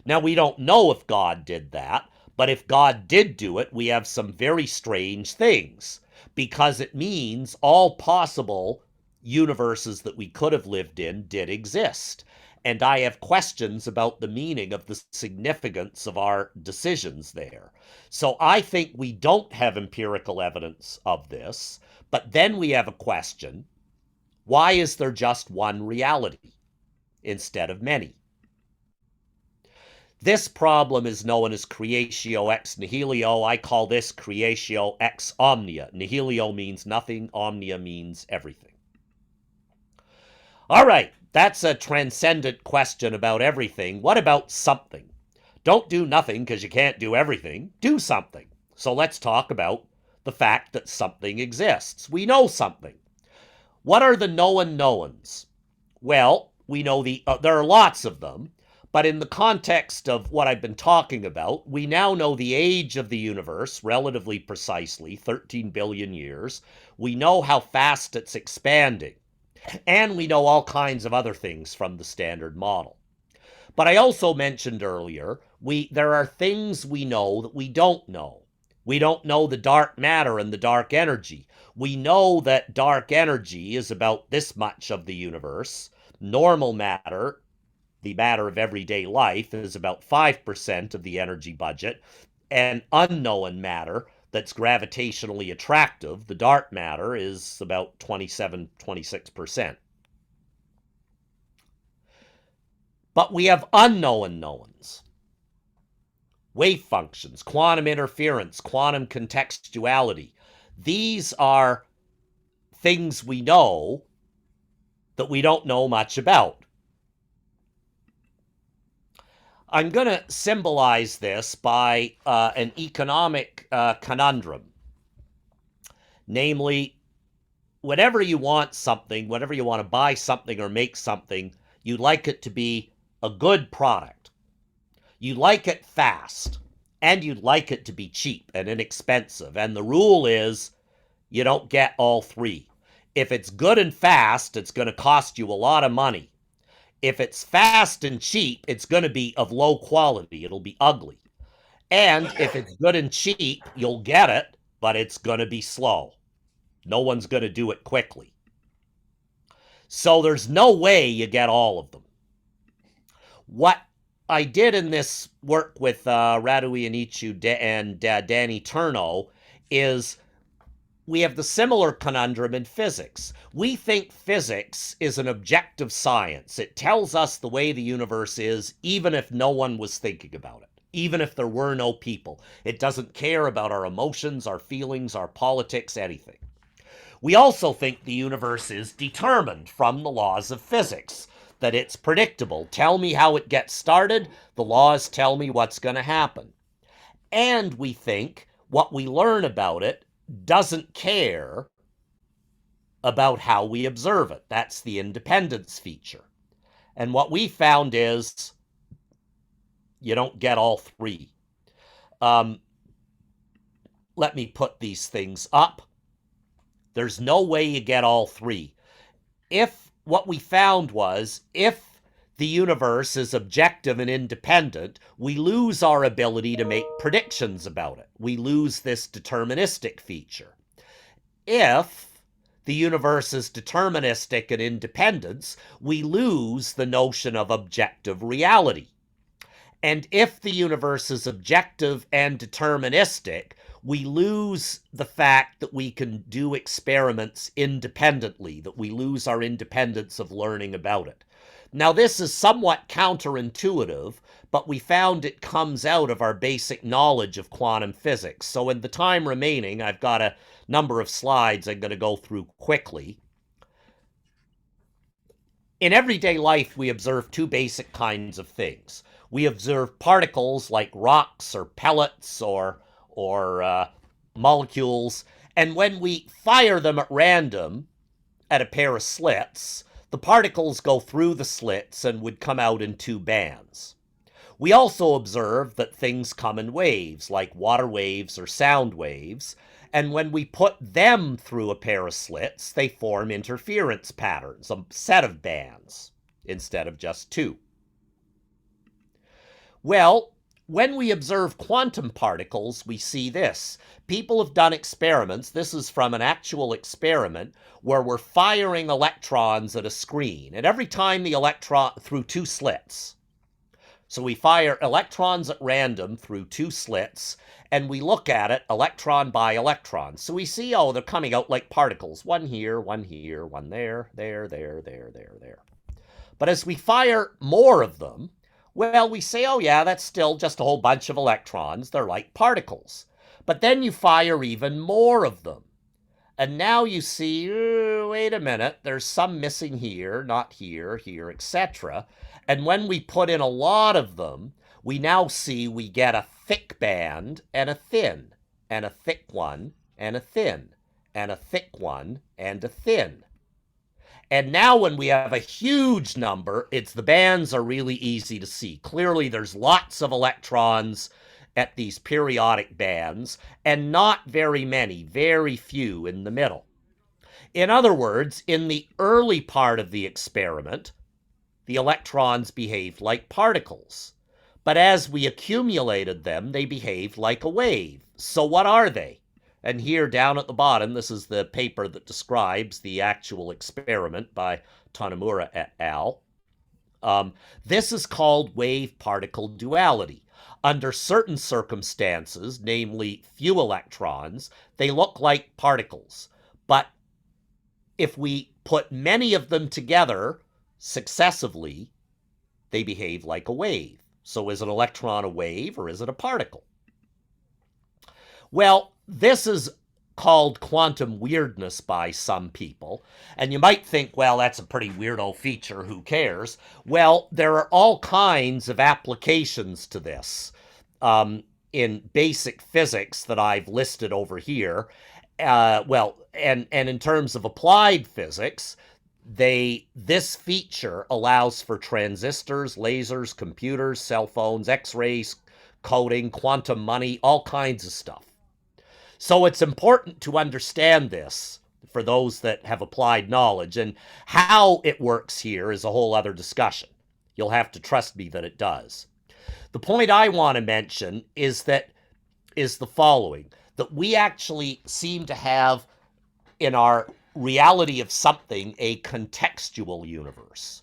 Now, we don't know if God did that, but if God did do it, we have some very strange things, because it means all possible universes that we could have lived in did exist. And I have questions about the meaning of the significance of our decisions there. So I think we don't have empirical evidence of this, but then we have a question: why is there just one reality instead of many? This problem is known as creatio ex nihilo. I call this creatio ex omnia. Nihilo means nothing, omnia means everything. All right, that's a transcendent question about everything. What about something? Don't do nothing because you can't do everything. Do something. So let's talk about the fact that something exists. We know something. What are the known knowns? Well, we know there are lots of them, but in the context of what I've been talking about, we now know the age of the universe relatively precisely, 13 billion years. We know how fast it's expanding. And we know all kinds of other things from the Standard Model. But I also mentioned earlier, there are things we know that we don't know. We don't know the dark matter and the dark energy. We know that dark energy is about this much of the universe. Normal matter, the matter of everyday life, is about 5% of the energy budget. And unknown matter, that's gravitationally attractive, the dark matter, is about 27, 26%. But we have unknown knowns. Wave functions, quantum interference, quantum contextuality. These are things we know that we don't know much about. I'm going to symbolize this by an economic conundrum. Namely, whenever you want something, whenever you want to buy something or make something, you'd like it to be a good product. You like it fast, and you'd like it to be cheap and inexpensive. And the rule is you don't get all three. If it's good and fast, it's going to cost you a lot of money. If it's fast and cheap, it's going to be of low quality. It'll be ugly. And if it's good and cheap, you'll get it, but it's going to be slow. No one's going to do it quickly. So there's no way you get all of them. What I did in this work with Radu Iannicu and Danny Turno is we have the similar conundrum in physics. We think physics is an objective science. It tells us the way the universe is, even if no one was thinking about it, even if there were no people. It doesn't care about our emotions, our feelings, our politics, anything. We also think the universe is determined from the laws of physics, that it's predictable. Tell me how it gets started, the laws tell me what's going to happen. And we think what we learn about it doesn't care about how we observe it. That's the independence feature. And what we found is you don't get all three. Let me put these things up. There's no way you get all three. What we found was if the universe is objective and independent, we lose our ability to make predictions about it. We lose this deterministic feature. If the universe is deterministic and independent, we lose the notion of objective reality. And if the universe is objective and deterministic, we lose the fact that we can do experiments independently, that we lose our independence of learning about it. Now, this is somewhat counterintuitive, but we found it comes out of our basic knowledge of quantum physics. So in the time remaining, I've got a number of slides I'm going to go through quickly. In everyday life, we observe two basic kinds of things. We observe particles like rocks or pellets or molecules, and when we fire them at random at a pair of slits, the particles go through the slits and would come out in two bands. We also observe that things come in waves, like water waves or sound waves, and when we put them through a pair of slits, they form interference patterns, a set of bands, instead of just two. Well, when we observe quantum particles, we see this. People have done experiments. This is from an actual experiment where we're firing electrons at a screen. And every time the electron through two slits. So we fire electrons at random through two slits, and we look at it electron by electron. So we see, oh, they're coming out like particles. One here, one there, there. But as we fire more of them, well, we say, oh yeah, that's still just a whole bunch of electrons. They're like particles. But then you fire even more of them. And now you see, wait a minute, there's some missing here, not here, here, etc. And when we put in a lot of them, we now see we get a thick band and a thin, and a thick one and a thin, and a thick one and a thin. And now when we have a huge number, the bands are really easy to see. Clearly there's lots of electrons at these periodic bands, and not very many, very few in the middle. In other words, in the early part of the experiment, the electrons behaved like particles. But as we accumulated them, they behaved like a wave. So what are they? And here down at the bottom, this is the paper that describes the actual experiment by Tanemura et al. This is called wave-particle duality. Under certain circumstances, namely few electrons, they look like particles. But if we put many of them together successively, they behave like a wave. So is an electron a wave or is it a particle? Well, this is called quantum weirdness by some people. And you might think, well, that's a pretty weirdo feature. Who cares? Well, there are all kinds of applications to this in basic physics that I've listed over here. And in terms of applied physics, this feature allows for transistors, lasers, computers, cell phones, X-rays, coding, quantum money, all kinds of stuff. So it's important to understand this for those that have applied knowledge, and how it works here is a whole other discussion. You'll have to trust me that it does. The point I want to mention is the following, that we actually seem to have in our reality of something a contextual universe.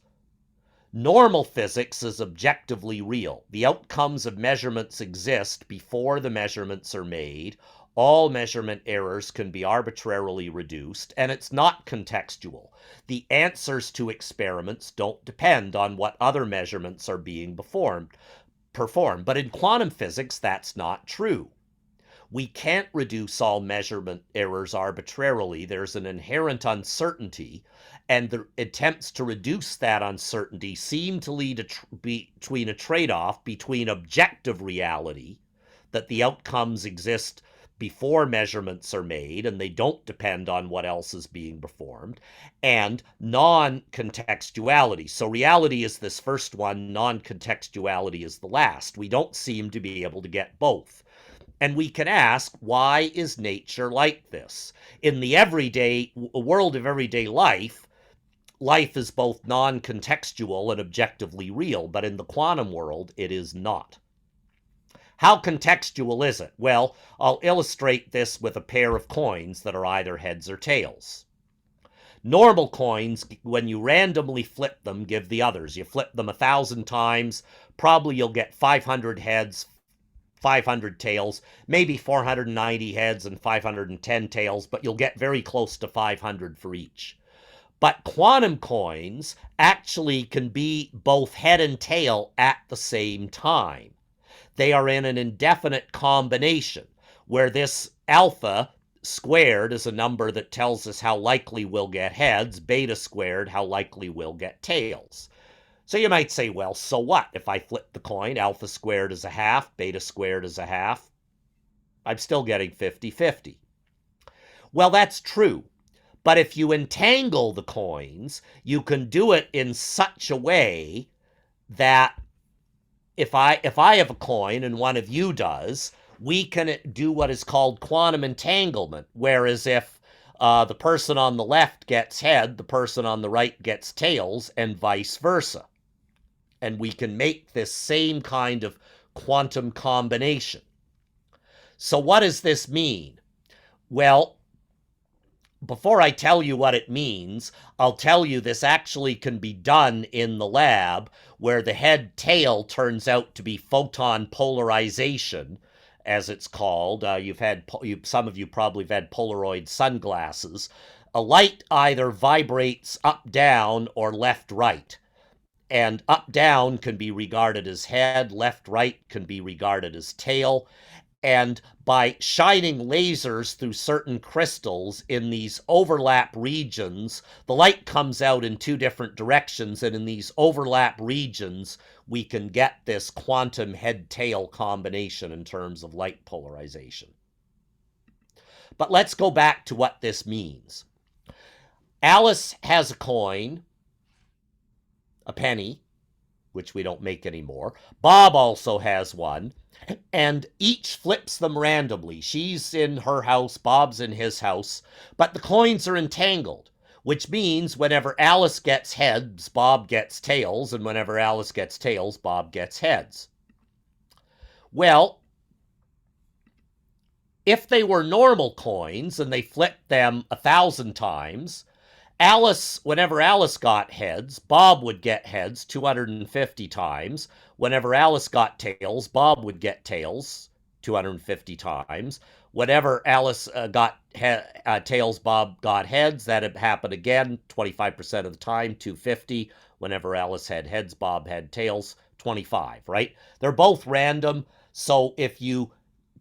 Normal physics is objectively real. The outcomes of measurements exist before the measurements are made. All measurement errors can be arbitrarily reduced, and it's not contextual. The answers to experiments don't depend on what other measurements are being performed. But in quantum physics, that's not true. We can't reduce all measurement errors arbitrarily. There's an inherent uncertainty, and the attempts to reduce that uncertainty seem to lead between a trade-off between objective reality, that the outcomes exist before measurements are made and they don't depend on what else is being performed, and non-contextuality. So reality is this first one, non-contextuality is the last. We don't seem to be able to get both. And we can ask, why is nature like this? In the world of everyday life, life is both non-contextual and objectively real, but in the quantum world, it is not. How contextual is it? Well, I'll illustrate this with a pair of coins that are either heads or tails. Normal coins, when you randomly flip them, give the others. You flip them 1,000 times, probably you'll get 500 heads, 500 tails, maybe 490 heads and 510 tails, but you'll get very close to 500 for each. But quantum coins actually can be both head and tail at the same time. They are in an indefinite combination, where this alpha squared is a number that tells us how likely we'll get heads, beta squared how likely we'll get tails. So you might say, well, so what? If I flip the coin, alpha squared is a half, beta squared is a half, I'm still getting 50-50. Well, that's true. But if you entangle the coins, you can do it in such a way that if I have a coin and one of you does, we can do what is called quantum entanglement, whereas if the person on the left gets head, the person on the right gets tails, and vice versa. And we can make this same kind of quantum combination. So what does this mean? Well, before I tell you what it means, I'll tell you this actually can be done in the lab, where the head-tail turns out to be photon polarization, as it's called. Some of you probably have had Polaroid sunglasses. A light either vibrates up-down or left-right. And up-down can be regarded as head, left-right can be regarded as tail. And by shining lasers through certain crystals in these overlap regions, the light comes out in two different directions, and in these overlap regions, we can get this quantum head-tail combination in terms of light polarization. But let's go back to what this means. Alice has a coin, a penny, which we don't make anymore. Bob also has one, and each flips them randomly. She's in her house, Bob's in his house, but the coins are entangled, which means whenever Alice gets heads, Bob gets tails, and whenever Alice gets tails, Bob gets heads. Well, if they were normal coins and they flipped them 1,000 times, whenever Alice got heads, Bob would get heads 250 times. Whenever Alice got tails, Bob would get tails 250 times. Whenever Alice got tails, Bob got heads. That'd happen again 25% of the time, 250. Whenever Alice had heads, Bob had tails, 25, right? They're both random, so if you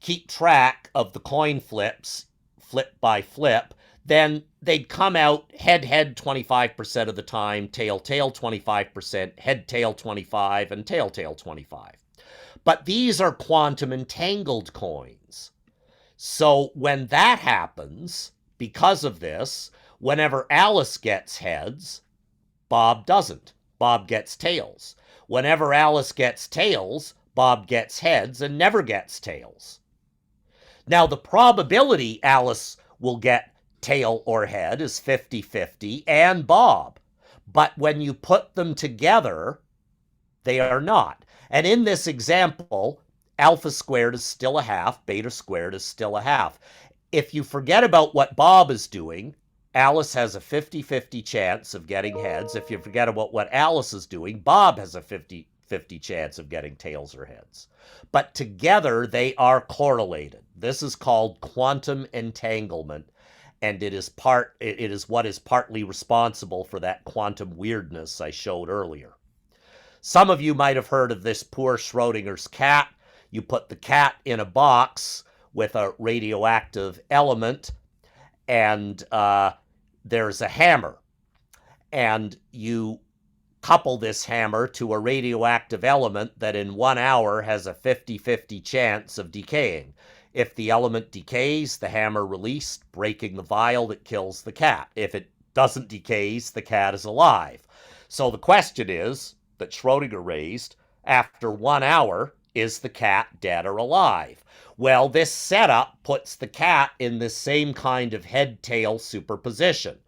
keep track of the coin flips, flip by flip, then they'd come out head 25% of the time, tail 25%, head 25, and tail 25. But these are quantum entangled coins. So when that happens, because of this, whenever Alice gets heads, Bob doesn't. Bob gets tails. Whenever Alice gets tails, Bob gets heads and never gets tails. Now, the probability Alice will get tail or head is 50-50, and Bob. But when you put them together, they are not. And in this example, alpha squared is still a half, beta squared is still a half. If you forget about what Bob is doing, Alice has a 50-50 chance of getting heads. If you forget about what Alice is doing, Bob has a 50-50 chance of getting tails or heads. But together, they are correlated. This is called quantum entanglement, and it is what is partly responsible for that quantum weirdness I showed earlier. Some of you might have heard of this poor Schrodinger's cat. You put the cat in a box with a radioactive element, and there's a hammer. And you couple this hammer to a radioactive element that in 1 hour has a 50-50 chance of decaying. If the element decays, the hammer released, breaking the vial that kills the cat. If it doesn't decay, the cat is alive. So the question is, that Schrodinger raised, after 1 hour, is the cat dead or alive? Well, this setup puts the cat in the same kind of head-tail superposition.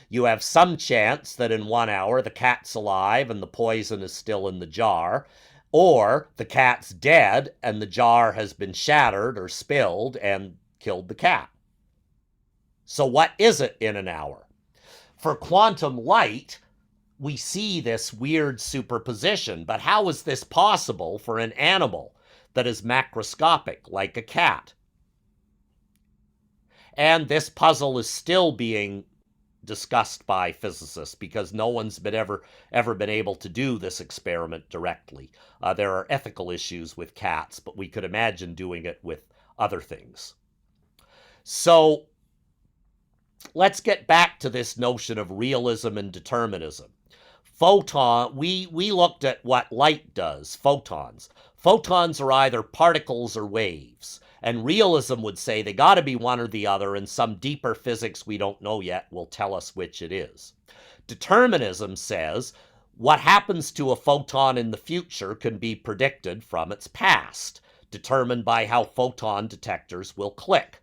You have some chance that in 1 hour the cat's alive and the poison is still in the jar, or the cat's dead and the jar has been shattered or spilled and killed the cat. So what is it in an hour? For quantum light, we see this weird superposition, but how is this possible for an animal that is macroscopic like a cat? And this puzzle is still being discussed by physicists because no one's ever been able to do this experiment directly. There are ethical issues with cats, but we could imagine doing it with other things. So let's get back to this notion of realism and determinism. We looked at what light does, photons. Photons are either particles or waves. And realism would say they got to be one or the other, and some deeper physics we don't know yet will tell us which it is. Determinism says what happens to a photon in the future can be predicted from its past, determined by how photon detectors will click.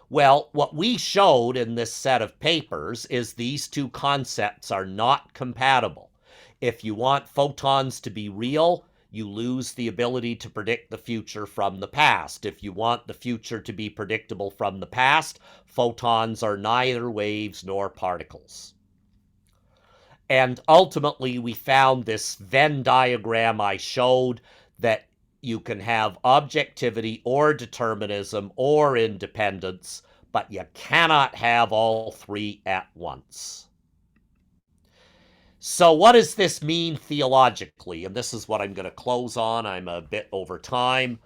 Well, what we showed in this set of papers is these two concepts are not compatible. If you want photons to be real, you lose the ability to predict the future from the past. If you want the future to be predictable from the past, photons are neither waves nor particles. And ultimately, we found this Venn diagram I showed that you can have objectivity or determinism or independence, but you cannot have all three at once. So what does this mean theologically? And this is what I'm going to close on. I'm a bit over time.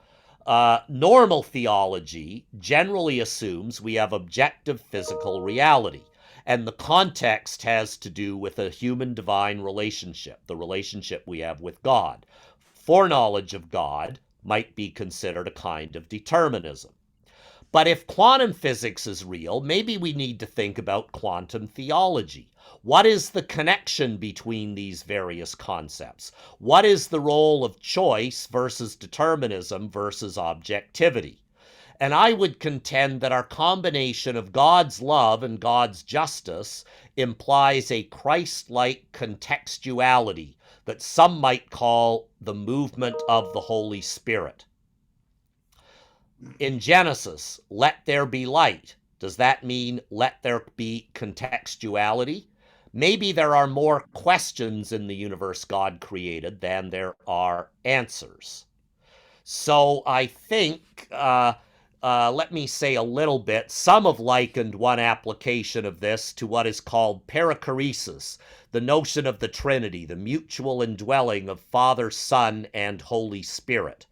Normal theology generally assumes we have objective physical reality, and the context has to do with a human-divine relationship, the relationship we have with God. Foreknowledge of God might be considered a kind of determinism. But if quantum physics is real, maybe we need to think about quantum theology. What is the connection between these various concepts? What is the role of choice versus determinism versus objectivity? And I would contend that our combination of God's love and God's justice implies a Christ-like contextuality that some might call the movement of the Holy Spirit. In Genesis, let there be light. Does that mean let there be contextuality? Maybe there are more questions in the universe God created than there are answers. So I think, let me say a little bit, some have likened one application of this to what is called perichoresis, the notion of the Trinity, the mutual indwelling of Father, Son, and Holy Spirit,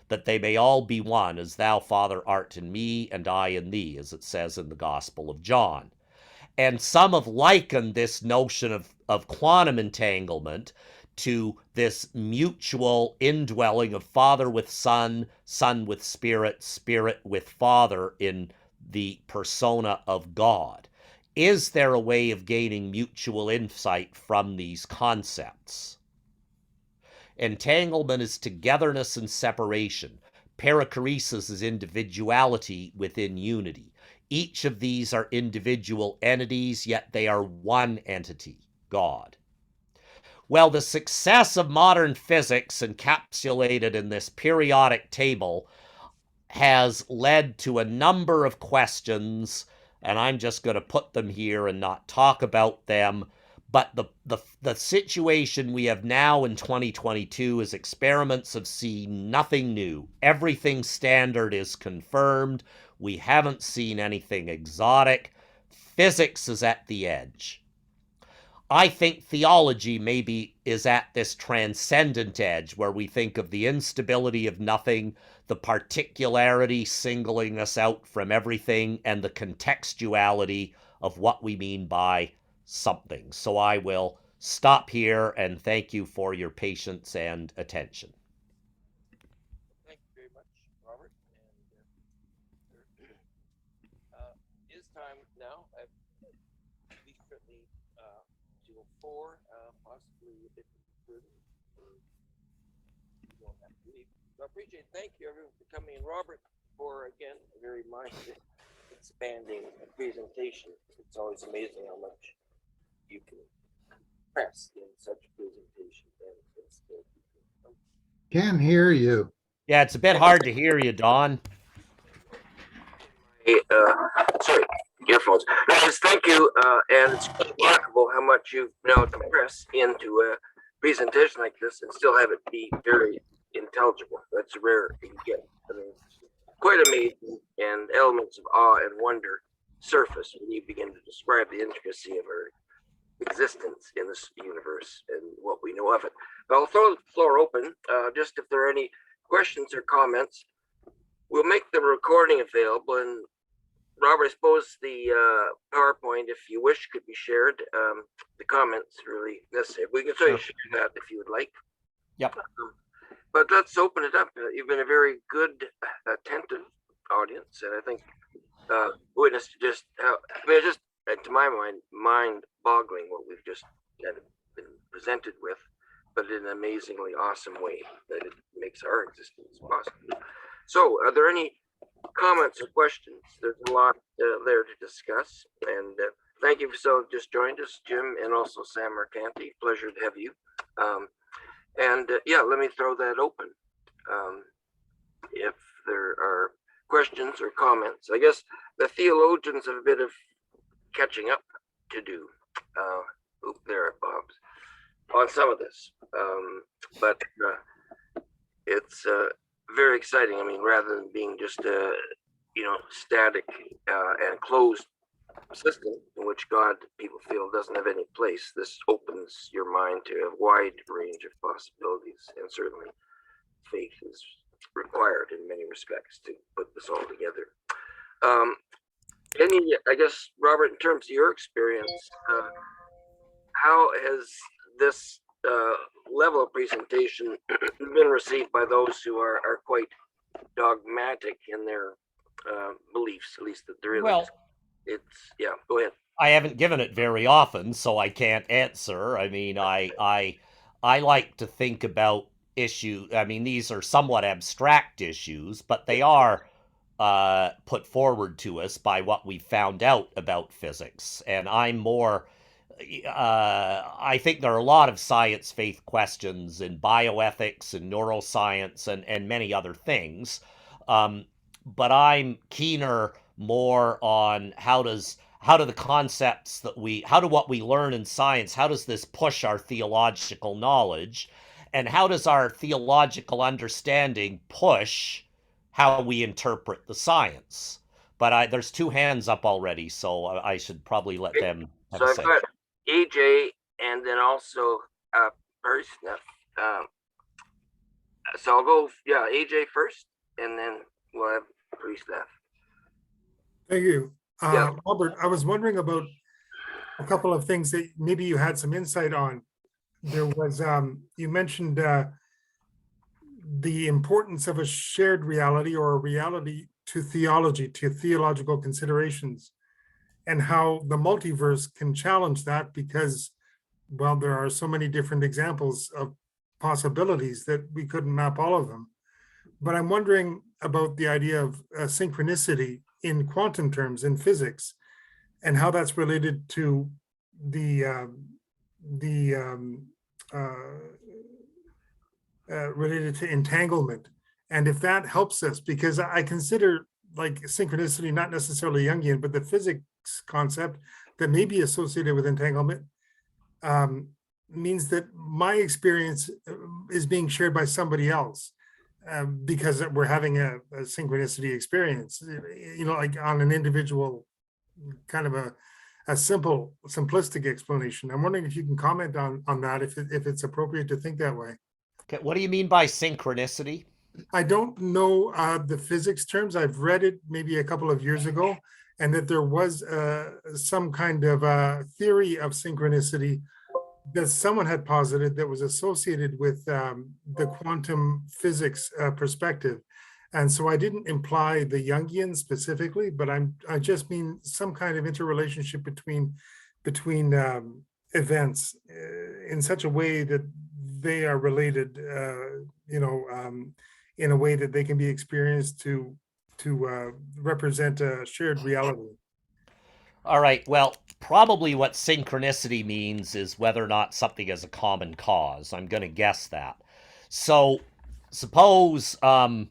that they may all be one, as thou, Father, art in me, and I in thee, as it says in the Gospel of John. And some have likened this notion of quantum entanglement to this mutual indwelling of Father with Son, Son with Spirit, Spirit with Father in the persona of God. Is there a way of gaining mutual insight from these concepts? Entanglement is togetherness and separation. Perichoresis is individuality within unity. Each of these are individual entities, yet they are one entity, God. Well, the success of modern physics, encapsulated in this periodic table, has led to a number of questions, and I'm just going to put them here and not talk about them. But the situation we have now in 2022 is experiments have seen nothing new. Everything standard is confirmed. We haven't seen anything exotic. Physics is at the edge. I think theology maybe is at this transcendent edge where we think of the instability of nothing, the particularity singling us out from everything, and the contextuality of what we mean by something. So I will stop here and thank you for your patience and attention. Thank you very much, Robert. And it is time now. We certainly 2:04, possibly a bit further. You don't have to leave. So I appreciate it. Thank you, everyone, for coming. And Robert, for again a very minded expanding presentation. It's always amazing how much you can press in such a presentation. And still Can't hear you. Yeah, it's a bit hard to hear you, Don. sorry, earphones. No, just thank you, and it's remarkable how much you've been able to compress into a presentation like this and still have it be very intelligible. That's rare to get. I mean, it's quite amazing, and elements of awe and wonder surface when you begin to describe the intricacy of our existence in this universe and what we know of it. I'll throw the floor open, just if there are any questions or comments. We'll make the recording available, and Robert, I suppose the PowerPoint, if you wish, could be shared. The comments really necessary. We can certainly share that if you would like. Yep. But let's open it up. You've been a very good, attentive audience, and I think witness to just how, I mean, just to my mind-boggling what we've just been presented with, but in an amazingly awesome way that it makes our existence possible. So, are there any comments or questions? There's a lot there to discuss, and thank you for just joined us, Jim, and also Sam Mercanti. Pleasure to have you. Yeah, let me throw that open. If there are questions or comments, I guess the theologians have a bit of catching up to do. There are Bob's on some of this, but it's very exciting. I mean, rather than being just a static and closed system in which God, people feel, doesn't have any place, this opens your mind to a wide range of possibilities, and certainly faith is required in many respects to put this all together. I guess, Robert, in terms of your experience, how has this level of presentation been received by those who are quite dogmatic in their beliefs, at least that there is? Well, yeah, go ahead. I haven't given it very often, so I can't answer. I mean, I like to think about issues. I mean, these are somewhat abstract issues, but they are put forward to us by what we found out about physics. And I'm more, I think there are a lot of science faith questions in bioethics and neuroscience and many other things. But I'm keener more on how do the concepts how do what we learn in science, how does this push our theological knowledge, and how does our theological understanding push how we interpret the science? But there's two hands up already, so I should probably let them have so a I've say. got AJ and then also so I'll go AJ first, and then we'll have Priesteth. Thank you. Yeah. Robert, I was wondering about a couple of things that maybe you had some insight on. There was, you mentioned the importance of a shared reality or a reality to theology, to theological considerations, and how the multiverse can challenge that because, well, there are so many different examples of possibilities that we couldn't map all of them. But I'm wondering about the idea of synchronicity in quantum terms in physics, and how that's related to related to entanglement, and if that helps us, because I consider like synchronicity not necessarily Jungian, but the physics concept that may be associated with entanglement means that my experience is being shared by somebody else. Because we're having a synchronicity experience, like on an individual, kind of a simplistic explanation. I'm wondering if you can comment on that, if it's appropriate to think that way. Okay, what do you mean by synchronicity? I don't know the physics terms. I've read it maybe a couple of years ago, and that there was some kind of theory of synchronicity that someone had posited that was associated with the quantum physics perspective. And so I didn't imply the Jungian specifically, but I just mean some kind of interrelationship between events in such a way that they are related, in a way that they can be experienced to represent a shared reality. All right. Well, probably what synchronicity means is whether or not something has a common cause. I'm going to guess that. So, suppose I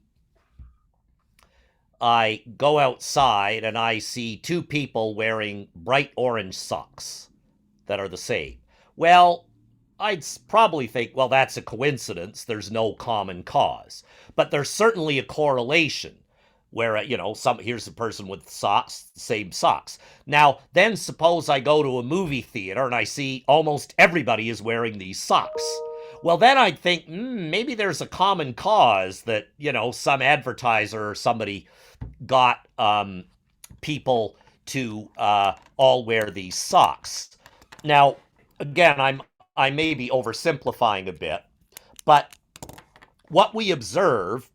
go outside and I see two people wearing bright orange socks that are the same. Well, I'd probably think, well, that's a coincidence. There's no common cause. But there's certainly a correlation where, here's a person with socks, same socks. Now, then suppose I go to a movie theater and I see almost everybody is wearing these socks. Well, then I'd think, maybe there's a common cause that, some advertiser or somebody got people to all wear these socks. Now, again, I may be oversimplifying a bit, but what we observe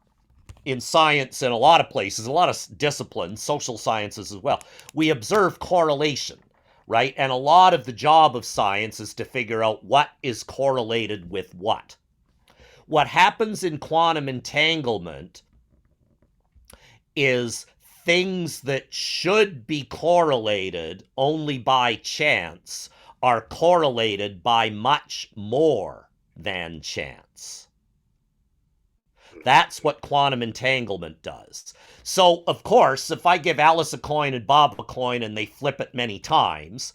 in science in a lot of places, a lot of disciplines, social sciences as well, we observe correlation, right? And a lot of the job of science is to figure out what is correlated with what. What happens in quantum entanglement is things that should be correlated only by chance are correlated by much more than chance. That's what quantum entanglement does. So, of course, if I give Alice a coin and Bob a coin and they flip it many times,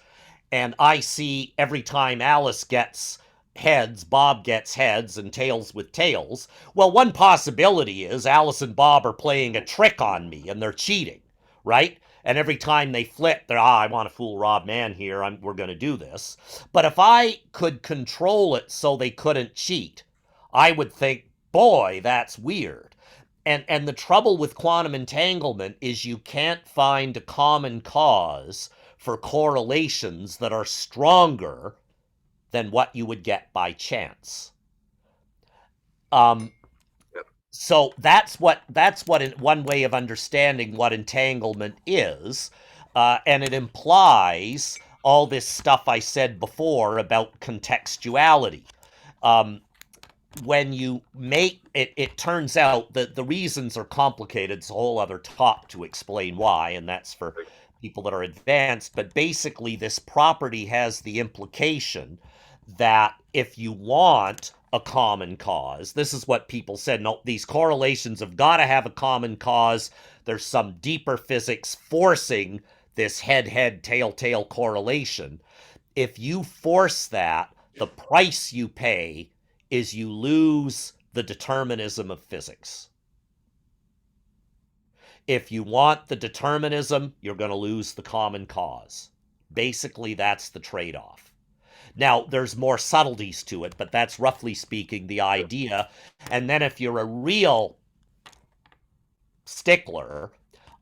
and I see every time Alice gets heads, Bob gets heads, and tails with tails, well, one possibility is Alice and Bob are playing a trick on me and they're cheating, right? And every time they flip, they're, I want to fool Rob Mann here, we're going to do this. But if I could control it so they couldn't cheat, I would think, boy, that's weird. And the trouble with quantum entanglement is you can't find a common cause for correlations that are stronger than what you would get by chance. So that's what one way of understanding what entanglement is, and it implies all this stuff I said before about contextuality. When you make it, it turns out that the reasons are complicated. It's a whole other talk to explain why, and that's for people that are advanced. But basically, this property has the implication that if you want a common cause, this is what people said, no, these correlations have got to have a common cause. There's some deeper physics forcing this head-head, tail-tail correlation. If you force that, the price you pay is you lose the determinism of physics. If you want the determinism, you're going to lose the common cause. Basically, that's the trade-off. Now, there's more subtleties to it, but that's roughly speaking the idea. And then if you're a real stickler,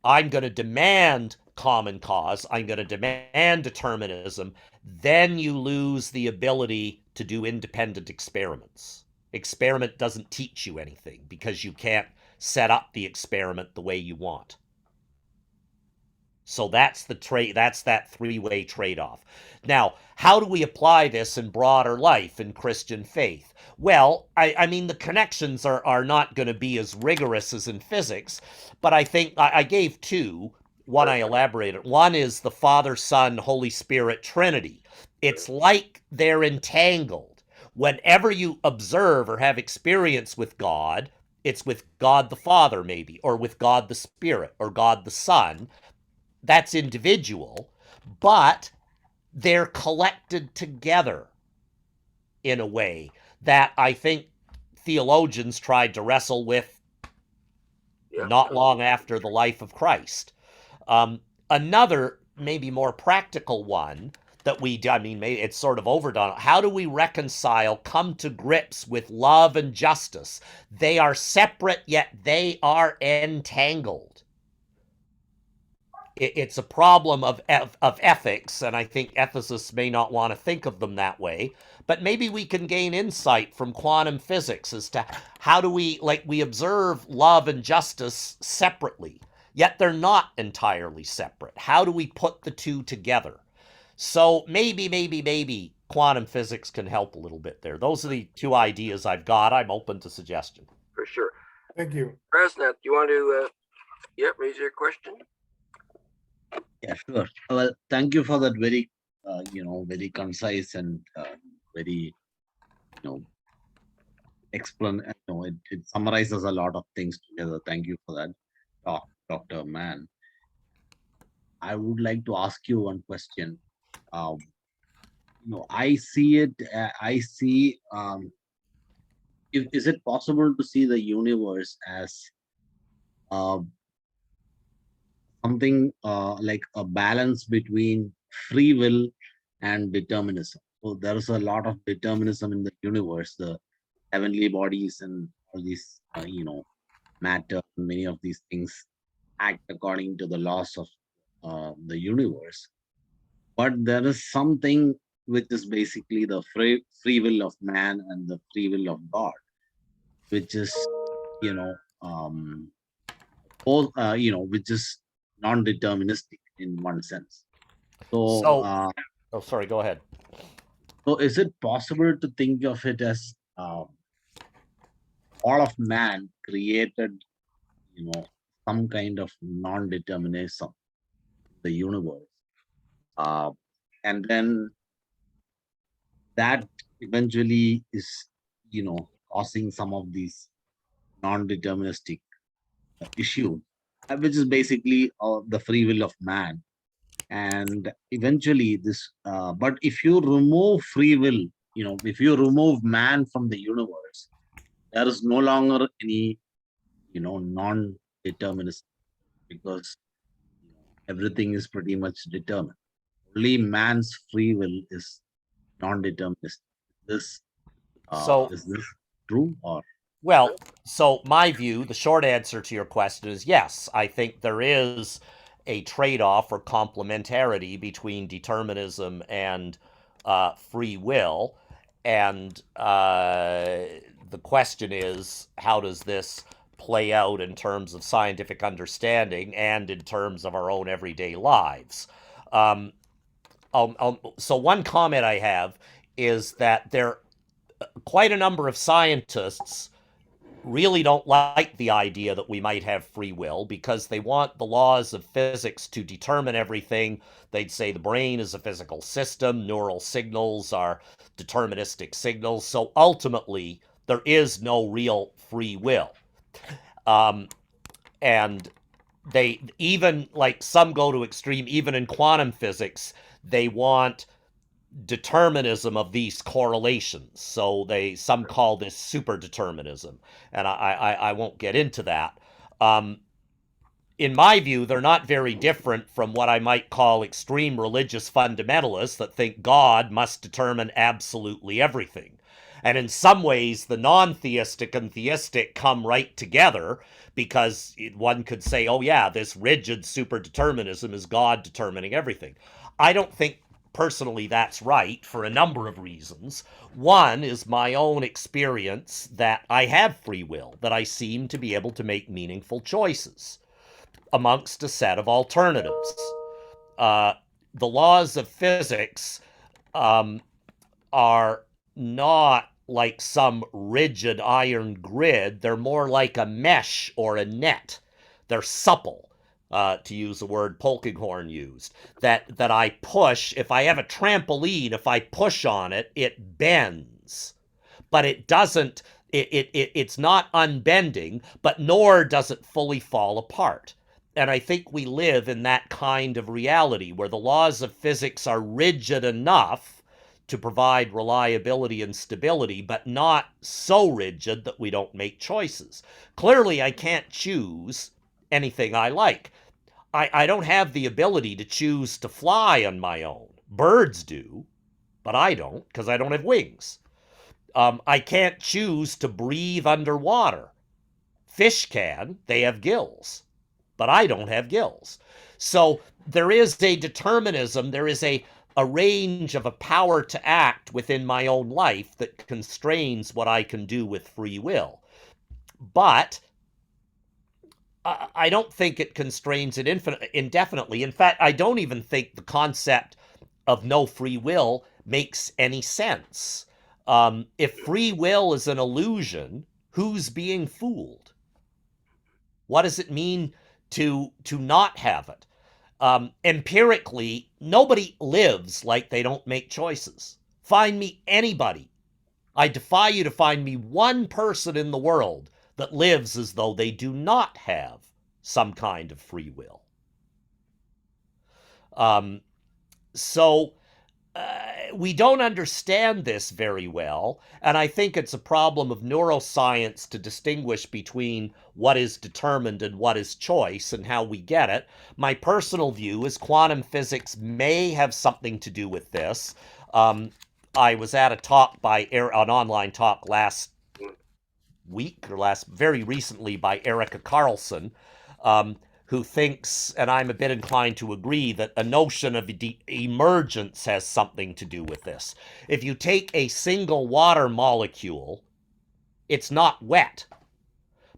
I'm going to demand common cause, I'm going to demand determinism, then you lose the ability to do independent experiments. Experiment doesn't teach you anything because you can't set up the experiment the way you want. So that's that three-way trade-off. Now, how do we apply this in broader life, in Christian faith? Well, I mean, the connections are not going to be as rigorous as in physics, but I think I gave two. One I elaborated. One is the Father, Son, Holy Spirit Trinity. It's like they're entangled. Whenever you observe or have experience with God, it's with God the Father maybe, or with God the Spirit, or God the Son. That's individual, but they're collected together in a way that I think theologians tried to wrestle with not long after the life of Christ. Another, maybe more practical one that maybe it's sort of overdone. How do we reconcile, come to grips with love and justice? They are separate, yet they are entangled. It's a problem of ethics, and I think ethicists may not want to think of them that way, but maybe we can gain insight from quantum physics as to how do we observe love and justice separately, yet they're not entirely separate. How do we put the two together? So maybe quantum physics can help a little bit there. Those are the two ideas I've got. I'm open to suggestion. For sure. Thank you. President, do you want to Yeah, raise your question. Yeah, sure. Well, thank you for that very, very concise and very, explain. It summarizes a lot of things together. Thank you for that, Dr. Mann. I would like to ask you one question. Um, I see it. I see. Is it possible to see the universe as uh, something like a balance between free will and determinism? So there is a lot of determinism in the universe, the heavenly bodies and all these, matter, many of these things act according to the laws of the universe. But there is something which is basically the free will of man and the free will of God, which is, both, which is non-deterministic in one sense. So, Oh, sorry, go ahead. so is it possible to think of it as all of man created, some kind of non-determinism, the universe, and then that eventually is, causing some of these non-deterministic issues, which is basically the free will of man. And eventually this, but if you remove free will, if you remove man from the universe, there is no longer any, non-determinism, because everything is pretty much determined. Only man's free will is non-deterministic. This So, is this true or? well, so my view, the short answer to your question is yes. I think there is a trade-off or complementarity between determinism and free will, and the question is, how does this play out in terms of scientific understanding and in terms of our own everyday lives? So one comment I have is that there quite a number of scientists really don't like the idea that we might have free will because they want the laws of physics to determine everything. They'd say the brain is a physical system, neural signals are deterministic signals. So ultimately, there is no real free will. And they even, like, some go to extreme, even in quantum physics, they want determinism of these correlations. So some call this superdeterminism, and I won't get into that. In my view, they're not very different from what I might call extreme religious fundamentalists that think God must determine absolutely everything. And in some ways, the non-theistic and theistic come right together, because one could say, oh yeah, this rigid superdeterminism is God determining everything. I don't think personally that's right for a number of reasons. One is my own experience that I have free will, that I seem to be able to make meaningful choices amongst a set of alternatives. The laws of physics are not like some rigid iron grid. They're more like a mesh or a net. They're supple, to use the word Polkinghorne used. That I push. If I have a trampoline, if I push on it, it bends, but it doesn't. It's not unbending, but nor does it fully fall apart. And I think we live in that kind of reality where the laws of physics are rigid enough to provide reliability and stability, but not so rigid that we don't make choices. Clearly, I can't choose anything I like. I don't have the ability to choose to fly on my own. Birds do, but I don't, because I don't have wings. I can't choose to breathe underwater. Fish can, they have gills, but I don't have gills. So there is a determinism, there is a range of a power to act within my own life that constrains what I can do with free will. But I don't think it constrains it indefinitely. In fact, I don't even think the concept of no free will makes any sense. If free will is an illusion, who's being fooled? What does it mean to not have it. Empirically, nobody lives like they don't make choices. Find me anybody. I defy you to find me one person in the world that lives as though they do not have some kind of free will. So we don't understand this very well, and I think it's a problem of neuroscience to distinguish between what is determined and what is choice and how we get it. My personal view is quantum physics may have something to do with this. I was at a talk an online talk last week, or very recently, by Erica Carlson, who thinks, and I'm a bit inclined to agree, that a notion of emergence has something to do with this. If you take a single water molecule, it's not wet.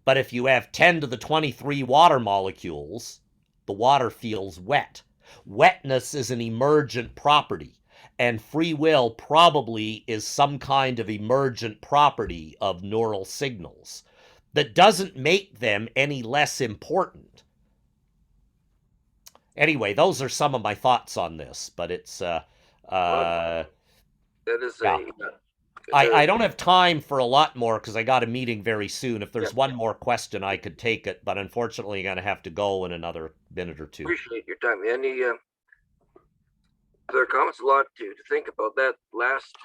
But if you have 10 to the 23 water molecules, the water feels wet. Wetness is an emergent property, and free will probably is some kind of emergent property of neural signals that doesn't make them any less important. Anyway, those are some of my thoughts on this, but it's that is yeah. I don't have time for a lot more because I got a meeting very soon. If there's one more question, I could take it, but unfortunately, I'm going to have to go in another minute or two. Appreciate your time. Any other comments? A lot to think about that last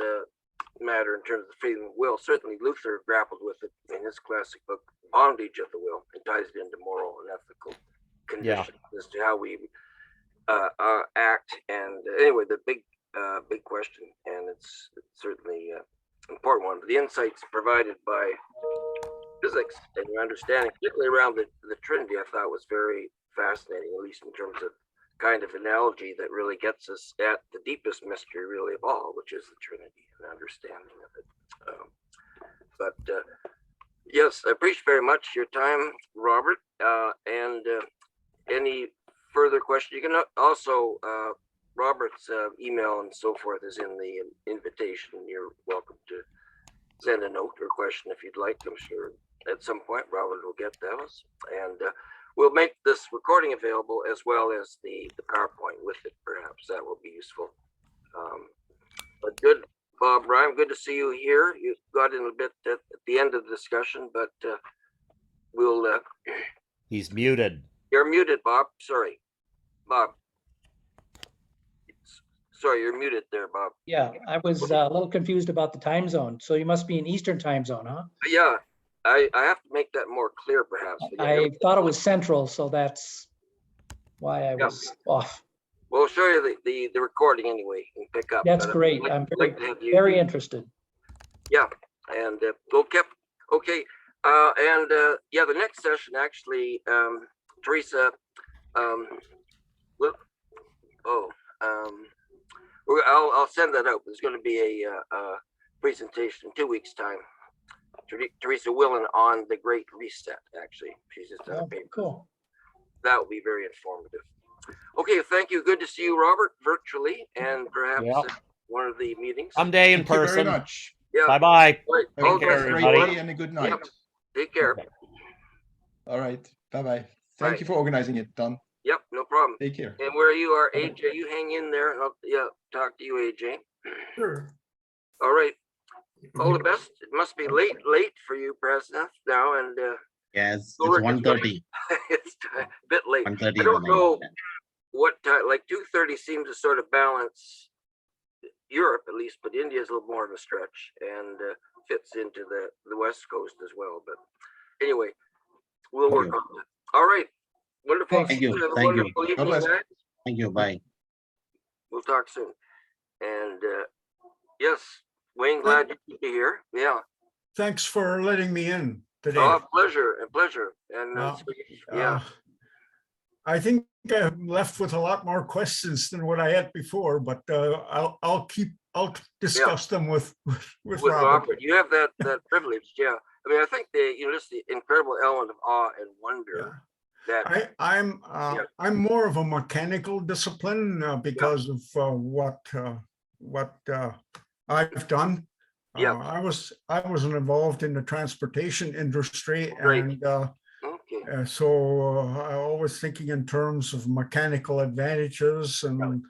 matter in terms of freedom of will. Certainly, Luther grappled with it in his classic book, Bondage of the Will, and ties it into moral and ethical conditions as to how we act. And anyway, the big question, and it's certainly important one. The insights provided by physics and your understanding, particularly around the Trinity, I thought was very fascinating, at least in terms of kind of analogy that really gets us at the deepest mystery, really, of all, which is the Trinity and understanding of it. Yes, I appreciate very much your time, Robert. And any further questions, you can also Robert's email and so forth is in the invitation. You're welcome to send a note or question if you'd like. I'm sure at some point Robert will get those. And we'll make this recording available as well as the PowerPoint with it, perhaps. That will be useful. But good, Bob, Ryan, good to see you here. You got in a bit at the end of the discussion, but we'll... He's muted. You're muted, Bob. Sorry. Bob. Sorry, you're muted there, Bob. Yeah, I was a little confused about the time zone. So you must be in Eastern time zone, huh? Yeah, I have to make that more clear, perhaps. I thought it was Central, so that's why I was off. We'll show you the recording anyway and pick up. That's great. I'm very interested. Yeah, and we'll keep, okay. And yeah, the next session actually, Teresa, I'll send that out. There's going to be a presentation in 2 weeks' time. Teresa Willen on the Great Reset. Actually, she's just done a paper. Cool. That will be very informative. Okay, thank you. Good to see you, Robert, virtually, and perhaps one of the meetings. Someday in person. Thank you very much. Yeah. Bye-bye. Right. Have a great day and a good night. Yep. Take care. All right. Bye-bye. Thank you for organizing it, Don. Yep, no problem. Take care. And where you are, AJ, you hang in there, and I'll talk to you, AJ. Sure. All right. All the best. It must be late for you, President, now, and Yes, it's 1:30. it's a bit late. 1:30 I don't in the know night. what time, like 2:30 seems to sort of balance Europe at least, but India is a little more of a stretch and fits into the West Coast as well. But anyway, we'll work on that. All right. Wonderful. Thank you. Have a Thank you. wonderful evening, God bless. guys. Thank you. Bye. We'll talk soon. And yes, Wayne, glad you be here. Yeah. Thanks for letting me in today. Oh, pleasure and pleasure. And yeah. I think I'm left with a lot more questions than what I had before, but I'll discuss them with Robert. You have that privilege. Yeah. I mean, I think just the incredible element of awe and wonder that I'm more of a mechanical discipline because of what I've done. I was involved in the transportation industry, and So I always thinking in terms of mechanical advantages and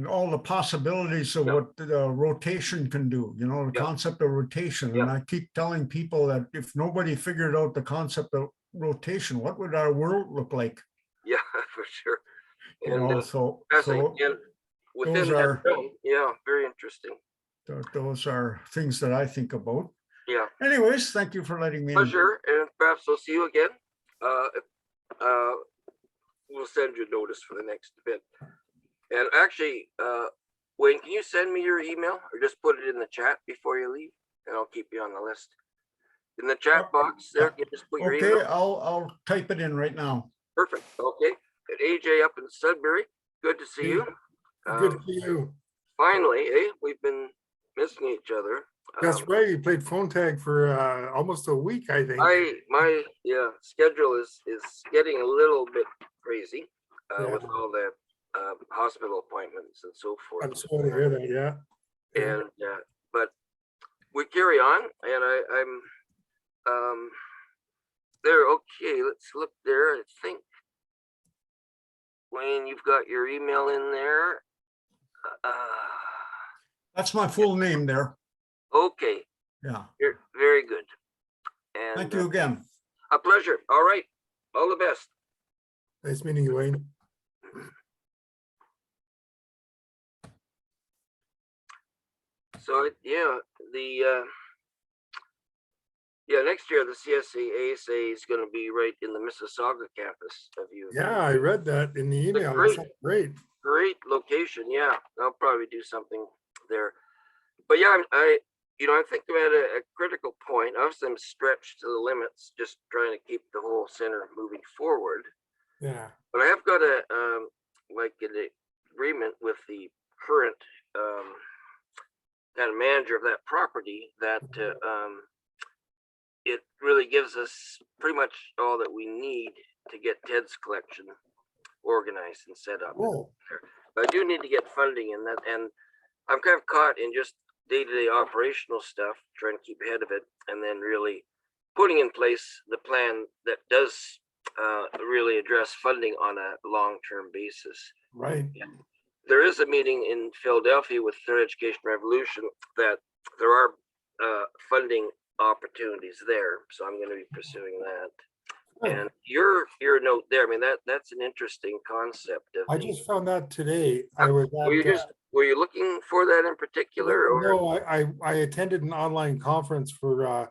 all the possibilities of what the rotation can do, you know, the concept of rotation. And I keep telling people that if nobody figured out the concept of rotation, what would our world look like? Yeah, for sure. You And know, so within those that are realm, yeah, very interesting. those are things that I think about. Yeah. Anyways, thank you for letting me in. Pleasure, and perhaps we'll see you again. We'll send you a notice for the next event. And actually, Wayne, can you send me your email or just put it in the chat before you leave, and I'll keep you on the list. In the chat box there, you just put your Okay, email. I'll type it in right now. Perfect. Okay. And AJ up in Sudbury, good to see you. Good to see you. Finally, we've been missing each other. That's right. You played phone tag for almost a week, I think. My schedule is getting a little bit crazy with all the hospital appointments and so forth. I'm sorry to hear that. Yeah. And but we carry on, and I'm there. Okay, let's look there. I think Wayne, you've got your email in there. That's my full name there. Okay. Yeah. You're very good. And thank you again. A pleasure. All right. All the best. Nice meeting you, Wayne. So next year the CSA ASA is going to be right in the Mississauga campus of U. Yeah, I read that in the email. Great location. Yeah, I'll probably do something there. But yeah, I think I'm at a critical point. Obviously, I'm stretched to the limits, just trying to keep the whole center moving forward. Yeah. But I have got an agreement with the current kind of manager of that property that it really gives us pretty much all that we need to get Ted's collection organized and set up. Oh. But I do need to get funding in that, and I'm kind of caught in just day-to-day operational stuff, trying to keep ahead of it, and then really putting in place the plan that does really address funding on a long-term basis. Right. There is a meeting in Philadelphia with Third Education Revolution that there are funding opportunities there, so I'm going to be pursuing that. Oh. And your note there, I mean, that's an interesting concept. I just found that today. I was at, were you looking for that in particular? No, I attended an online conference for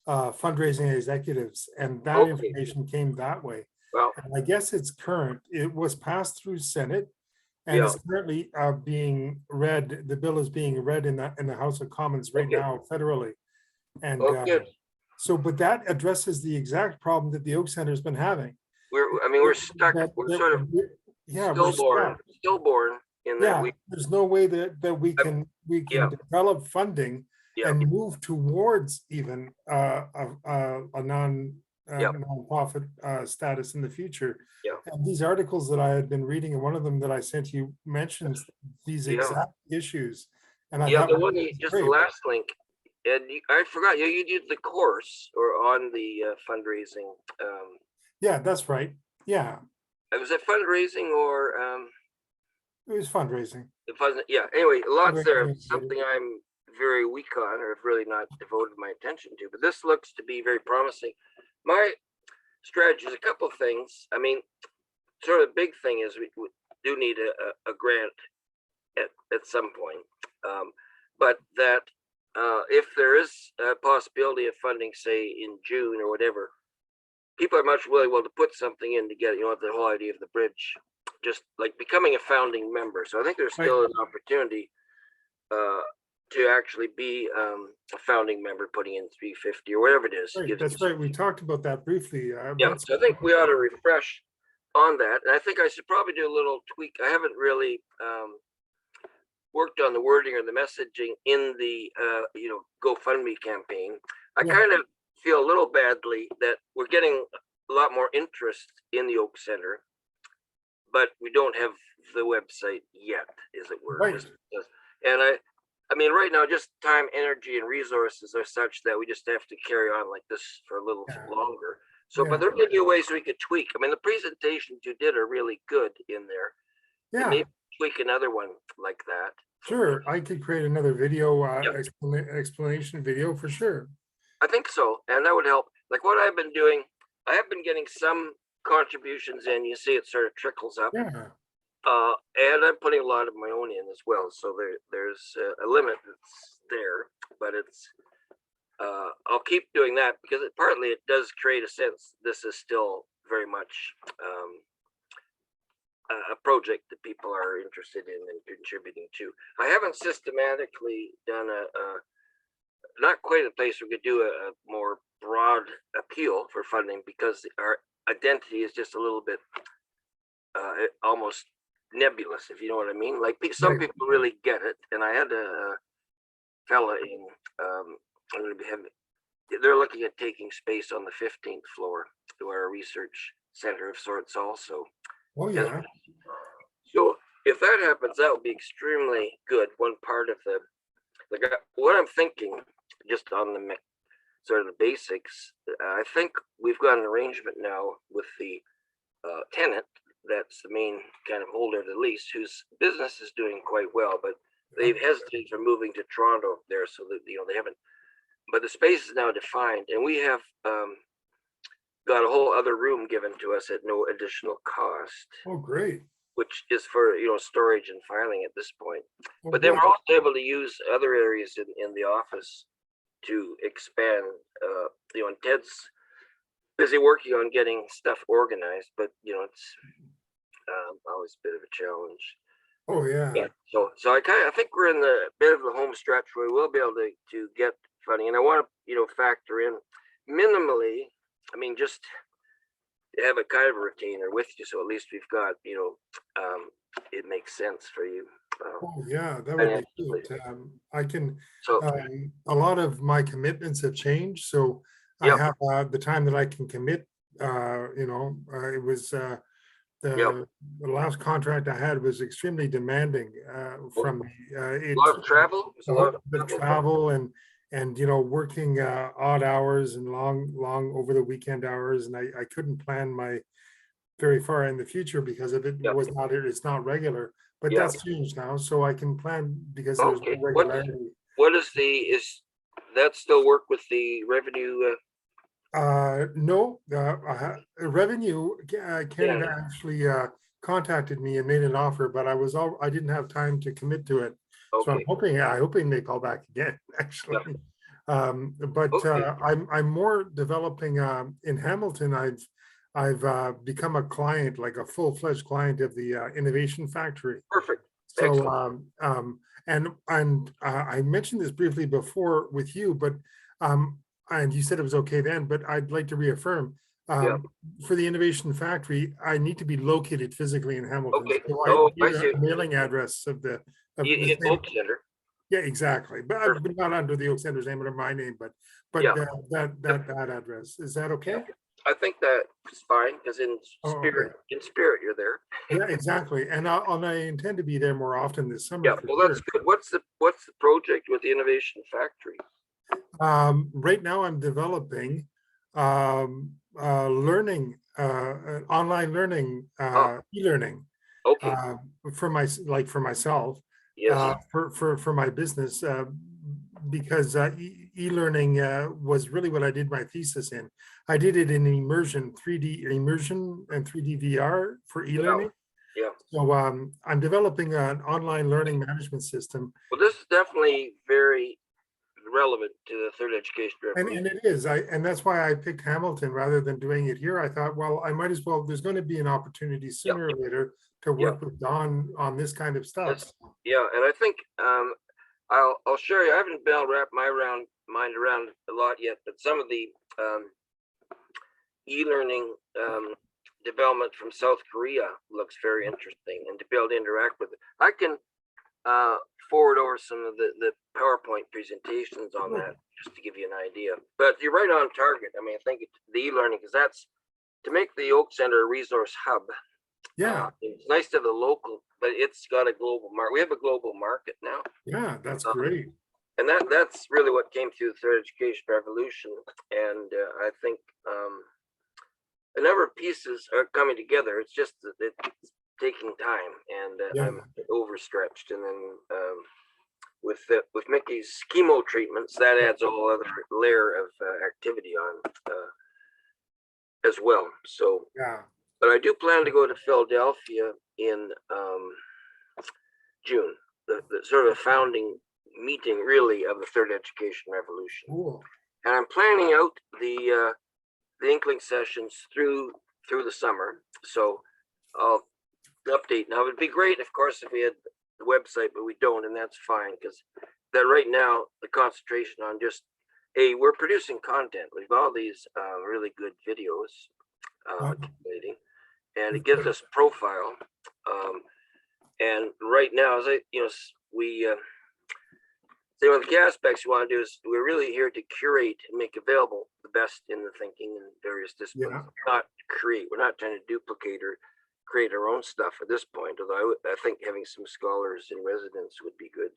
fundraising executives, and that information came that way. Well, and I guess it's current. It was passed through Senate, and it's currently being read. The bill is being read in the House of Commons right now federally. And so, but that addresses the exact problem that the Oak Center has been having. We're stuck. We're sort of stillborn in that. There's no way that we can develop funding and move towards even a nonprofit status in the future. And these articles that I had been reading, and one of them that I sent you mentions these exact issues. And I the one the last link. And I forgot you did the course or on the fundraising. Yeah, that's right. Yeah. Was it fundraising or? It was fundraising. Anyway, lots there. Something I'm very weak on, or have really not devoted my attention to. But this looks to be very promising. My strategy is a couple of things. I mean, sort of the big thing is we do need a grant at some point, but that. If there is a possibility of funding, say in June or whatever, people are much willing to put something in to get the whole idea of the bridge, just like becoming a founding member. So I think there's still an opportunity to actually be a founding member, putting in $350 or whatever it is. Right, that's right. We talked about that briefly. So I think we ought to refresh on that, and I think I should probably do a little tweak. I haven't really worked on the wording or the messaging in the GoFundMe campaign. I kind of feel a little badly that we're getting a lot more interest in the Oak Center, but we don't have the website yet, as it were. Right. And I mean, right now, just time, energy, and resources are such that we just have to carry on like this for a little Yeah. longer. So, Yeah. but there may be ways we could tweak. I mean, the presentations you did are really good in there. And Yeah, maybe tweak another one like that. sure. I could create another video, Yep. explanation video for sure. I think so, and that would help. Like what I've been doing, I have been getting some contributions in. You see, it sort of trickles up. Yeah, And I'm putting a lot of my own in as well. So there's a limit that's there, but it's I'll keep doing that because partly it does create a sense this is still very much a project that people are interested in and contributing to. I haven't systematically done not quite a place where we could do a more broad appeal for funding because our identity is just a little bit almost nebulous, if you know what I mean. Like some Right. people really get it, and I had a fella in. I'm going to be having. They're looking at taking space on the 15th floor to our research center of sorts, also. oh, yeah, So if that happens, that would be extremely good. One part of what I'm thinking, just on the sort of the basics, I think we've got an arrangement now with the tenant. That's the main kind of holder of the lease, whose business is doing quite well, but they've hesitated for moving to Toronto there, so that they haven't. But the space is now defined, and we have got a whole other room given to us at no additional cost, oh, great. which is for storage and filing at this point. Oh, But then good. we're also able to use other areas in the office to expand. And Ted's busy working on getting stuff organized, but it's always a bit of a challenge. Oh, yeah, So I think we're in the bit of the home stretch where we'll be able to get funding, and I want to factor in minimally. I mean, just have a kind of a retainer with you, so at least we've got it makes sense for you. oh, yeah, that would be financially. good. I can, So a lot of my commitments have changed, so Yep. I have the time that I can commit. It was the last contract I had was extremely demanding from a lot of travel. There's a lot of travel and working odd hours and long over the weekend hours, and I couldn't plan my very far in the future because of it. Yep. It's not regular, but Yep. that's changed now, so I can plan because there's Okay. no regularity. What is that still work with the revenue? No, revenue, Canada actually contacted me and made an offer, but I didn't have time to commit to it. So I'm Okay. hoping they call back again, actually. But Okay. I'm more developing in Hamilton. I've become a client, like a full-fledged client of the Innovation Factory. Perfect. So Excellent. and I mentioned this briefly before with you, but and you said it was okay then, but I'd like to reaffirm. Yeah. For the Innovation Factory, I need to be located physically in Hamilton. Okay. So Oh, I I need see. a mailing address of the In same- Oak Center. yeah, exactly. But Perfect. not under the Oak Center's name, under my name, but Yeah. that address. Is that okay? I think that's fine because in Oh, spirit, you're there. Yeah, exactly. And I intend to be there more often this summer. Yeah. for Well, that's sure. good. What's the project with the Innovation Factory? Right now I'm developing learning, online learning, e-learning Okay. for myself, Yes. for my business, because e-learning was really what I did my thesis in. I did it in immersion, 3D immersion and 3D VR for e-learning. Yeah. So I'm developing an online learning management system. Well, this is definitely very relevant to the third education revolution. And it is, and that's why I picked Hamilton rather than doing it here. I thought, well, I might as well, there's going to be an opportunity sooner or later to work with Don on this kind of stuff. Yeah, and I think I'll share you. I haven't been able to wrap my mind around a lot yet, but some of the e-learning development from South Korea looks very interesting, and to be able to interact with it. I can forward over some of the PowerPoint presentations on that, just to give you an idea. But you're right on target. I mean, I think the e-learning, because that's to make the Oak Center a resource hub. Yeah. It's nice to have the local but it's got a global market. We have a global market now. Yeah, that's Uh, great. And that's really what came through the third education revolution. And I think a number of pieces are coming together. It's just that it's taking time, and Yeah. I'm overstretched. And then with Mickey's chemo treatments, that adds a whole other layer of activity on as well. So, Yeah. but I do plan to go to Philadelphia in June, the sort of founding meeting really of the third education revolution. Cool. And I'm planning out the Inkling sessions through the summer. So I'll update. Now it'd be great, of course, if we had the website, but we don't, and that's fine, because that right now the concentration on just we're producing content. We've all these really good videos accumulating, and it gives us profile. And right now, as we so one of the key aspects we want to do is we're really here to curate and make available the best in the thinking in various disciplines, not create. We're not trying to duplicate or create our own stuff at this point, although I think having some scholars in residence would be good.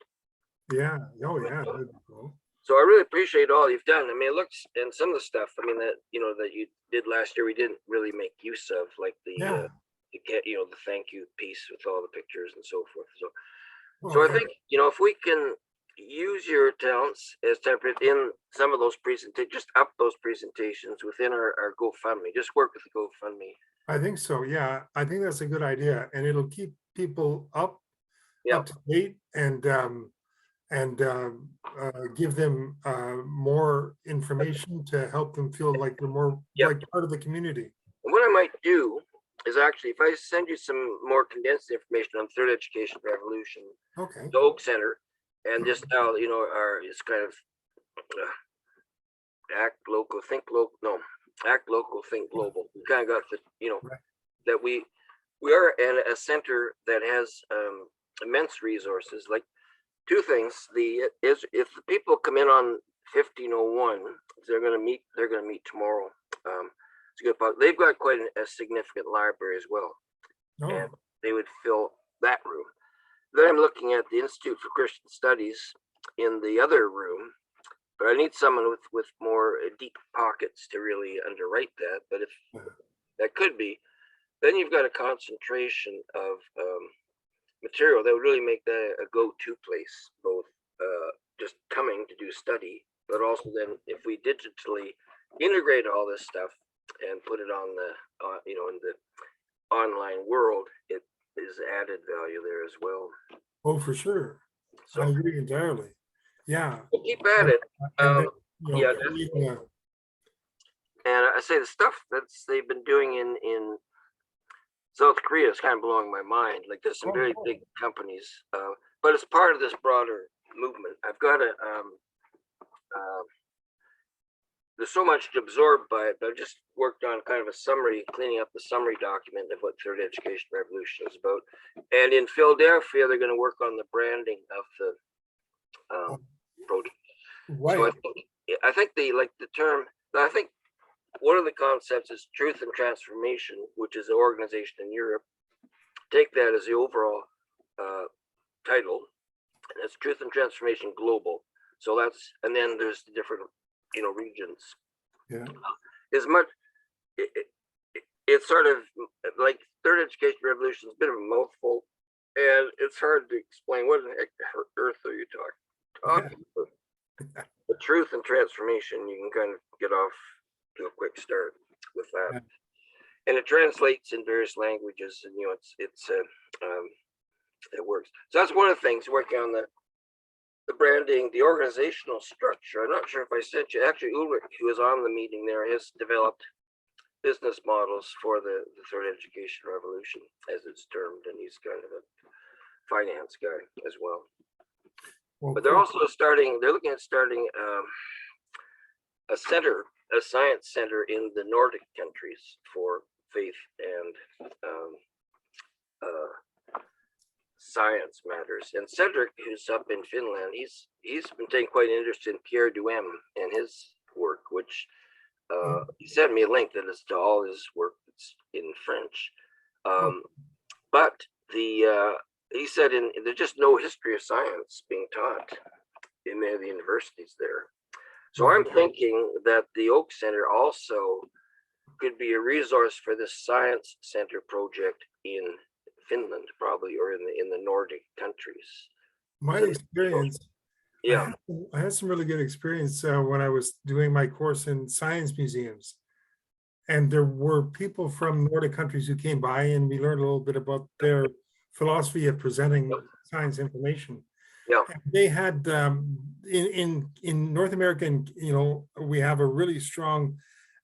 Yeah. Oh, yeah. That'd be cool. So I really appreciate all you've done. I mean, it looks, and some of the stuff, I mean, that you did last year, we didn't really make use of, like the thank you piece with all the pictures and so forth. So I think, if we can use your talents as temperate in some of those presentations, just up those presentations within our GoFundMe, just work with the GoFundMe. I think so. Yeah, I think that's a good idea, and it'll keep people up to date and give them more information to help them feel like they're more like part of the community. And what I might do is actually, if I send you some more condensed information on third education revolution, Okay. the Oak Center, and just how it's kind of act local, think local. No, act local, think global. We kind of got the that we are in a center that has immense resources. Like two things: if the people come in on 1501, they're going to meet tomorrow. It's a good part. They've got quite a significant library as well, and they would fill that room. Then I'm looking at the Institute for Christian Studies in the other room, but I need someone with more deep pockets to really underwrite that. But if that could be, then you've got a concentration of material that would really make that a go-to place, both just coming to do study, but also then if we digitally integrate all this stuff and put it on the in the online world, it is added value there as well. Oh, for sure. So I agree entirely. Yeah. we'll keep at it. And I say the stuff they've been doing in South Korea is kind of blowing my mind. Like there's some very big companies, but it's part of this broader movement. I've got a there's so much to absorb by it, but I've just worked on kind of a summary, cleaning up the summary document of what third education revolution is about. And in Philadelphia, they're going to work on the branding of the project. Right. So I think the term. I think one of the concepts is truth and transformation, which is an organization in Europe. Take that as the overall title, and it's truth and transformation global. So and then there's the different regions. Yeah. As much it's sort of like third education revolution is a bit of a mouthful, and it's hard to explain what the heck earth are you talking about. The truth and transformation, you can kind of get off to a quick start with that. And it translates in various languages, and it works. So that's one of the things working on the branding, the organizational structure. I'm not sure if I sent you. Actually, Ulrich, who was on the meeting there, has developed business models for the third education revolution, as it's termed, and he's kind of a finance guy as well. But they're also they're looking at starting a science center in the Nordic countries for faith and science matters. And Cedric, who's up in Finland, he's been taking quite an interest in Pierre Duhem and his work, which he sent me a link that is to all his work that's in French. But he said there's just no history of science being taught in many of the universities there. So I'm thinking that the Oak Center also could be a resource for the Science Center project in Finland, probably, or in the Nordic countries. My experience, Yeah, I had some really good experience when I was doing my course in science museums. And there were people from Nordic countries who came by, and we learned a little bit about their philosophy of presenting science information. yeah, And they had in North America, we have a really strong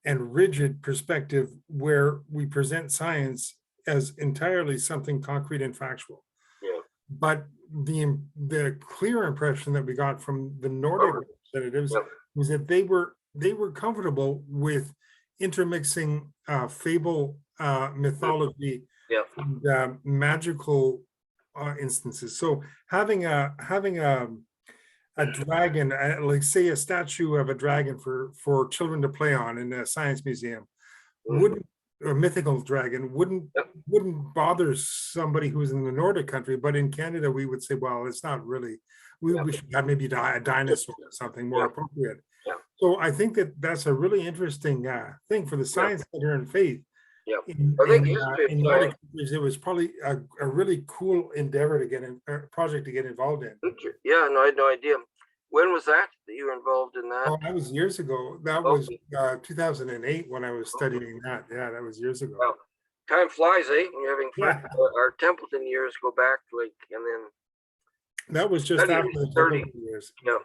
and rigid perspective where we present science as entirely something concrete and factual. yeah. But the clear impression that we got from the Nordic representatives Yeah. was that they were comfortable with intermixing fable, mythology, Yeah. and magical instances. So having a dragon, like say a statue of a dragon for children to play on in a science museum, wouldn't a mythical dragon wouldn't bother somebody who's in the Nordic country, but in Canada we would say, well, it's not really. We should have maybe a dinosaur or something more appropriate. Yeah. So I think that's a really interesting thing for the Science Center and Faith. Yeah. In Nordic countries, it was probably a really cool endeavor to get in, project to get involved in. Yeah, no, I had no idea. When was that you were involved in that? Oh, that was years ago. That was 2008 when I was studying that. Yeah, that was years ago. Well, time flies, eh? When you're having fun. Yeah. Our Templeton years go back and then That was just after the 30 years. yeah.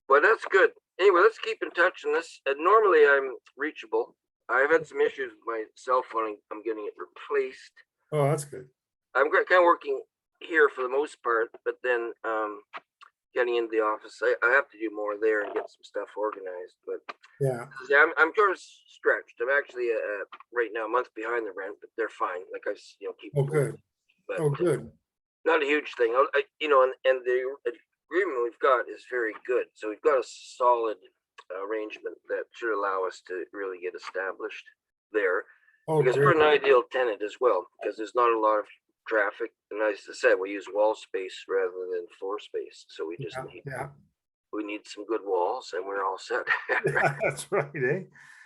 Well, that's good. Anyway, let's keep in touch on this. Normally I'm reachable. I've had some issues with my cell phone. I'm getting it replaced. Oh, that's good. I'm kind of working here for the most part, but then getting into the office, I have to do more there and get some stuff organized. But Yeah. I'm sort of stretched. I'm actually right now a month behind the rent, but they're fine. Like I keep. Oh, good. But Oh, good. not a huge thing. And the agreement we've got is very good. So we've got a solid arrangement that should allow us to really get established there. Oh, Because we're an ideal tenant as well, because there's not a lot of traffic. And as I said, we use wall space rather than floor space. So we just need some good walls and we're all set. That's right, eh?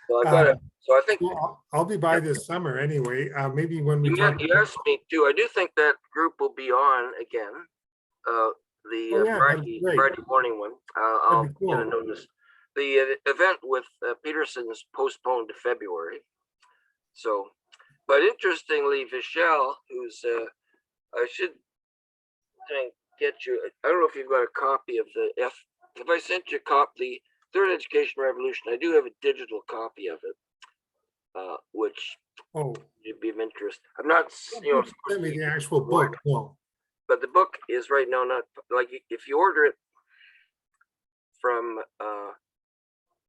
So I think Well, I'll be by this summer anyway. Maybe when we you asked me too. I do think that group will be on again. Friday morning one. I'll That'd be cool. get a notice. The event with Peterson's postponed to February. So, but interestingly, Vishal, who's I should try and get you. I don't know if you've got a copy of the If I sent you a copy, the Third Education Revolution, I do have a digital copy of it, which would be of interest. I'm not, send me the actual book. No. But the book is right now not like if you order it from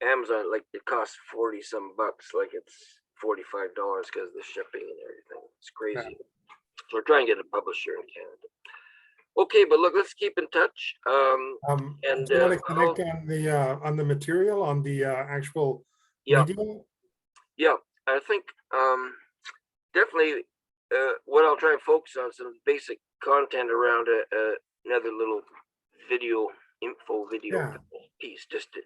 Amazon, like it costs 40 some bucks, like it's $45 because of the shipping and everything. It's crazy. Yeah. So we're trying to get a publisher in Canada. Okay, but look, let's keep in touch. And do you want to connect on the material, on the actual media? Yeah, I think definitely what I'll try and focus on some basic content around another little video piece, just to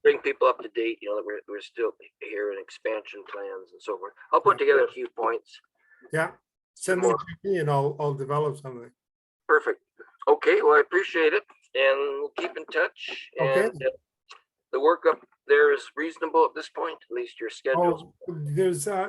bring people up to date. That we're still here in expansion plans and so forth. I'll put together a few points. Yeah, send them to me and I'll develop something. Perfect. Okay, well, I appreciate it, and we'll keep in touch. Okay. And the work up there is reasonable at this point, at least your schedule. There's I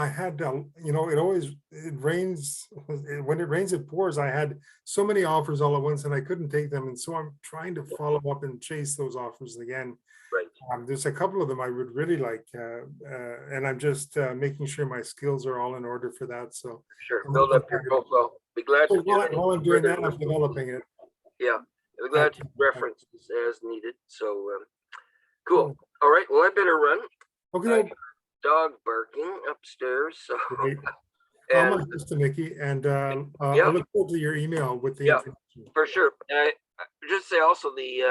had it rains. When it rains, it pours. I had so many offers all at once and I couldn't take them. And so I'm trying to follow up and chase those offers again. Right. There's a couple of them I would really like, and I'm just making sure my skills are all in order for that. So sure, build up your profile. Be glad to do it. While I'm doing that, I'm developing it. Yeah, I'm glad to reference as needed. So cool. All right. Well, I better run. Okay. Dog barking upstairs. So. Great. I'm on Mr. Mickey, and I look forward to your email with the information. For sure. And I just say also the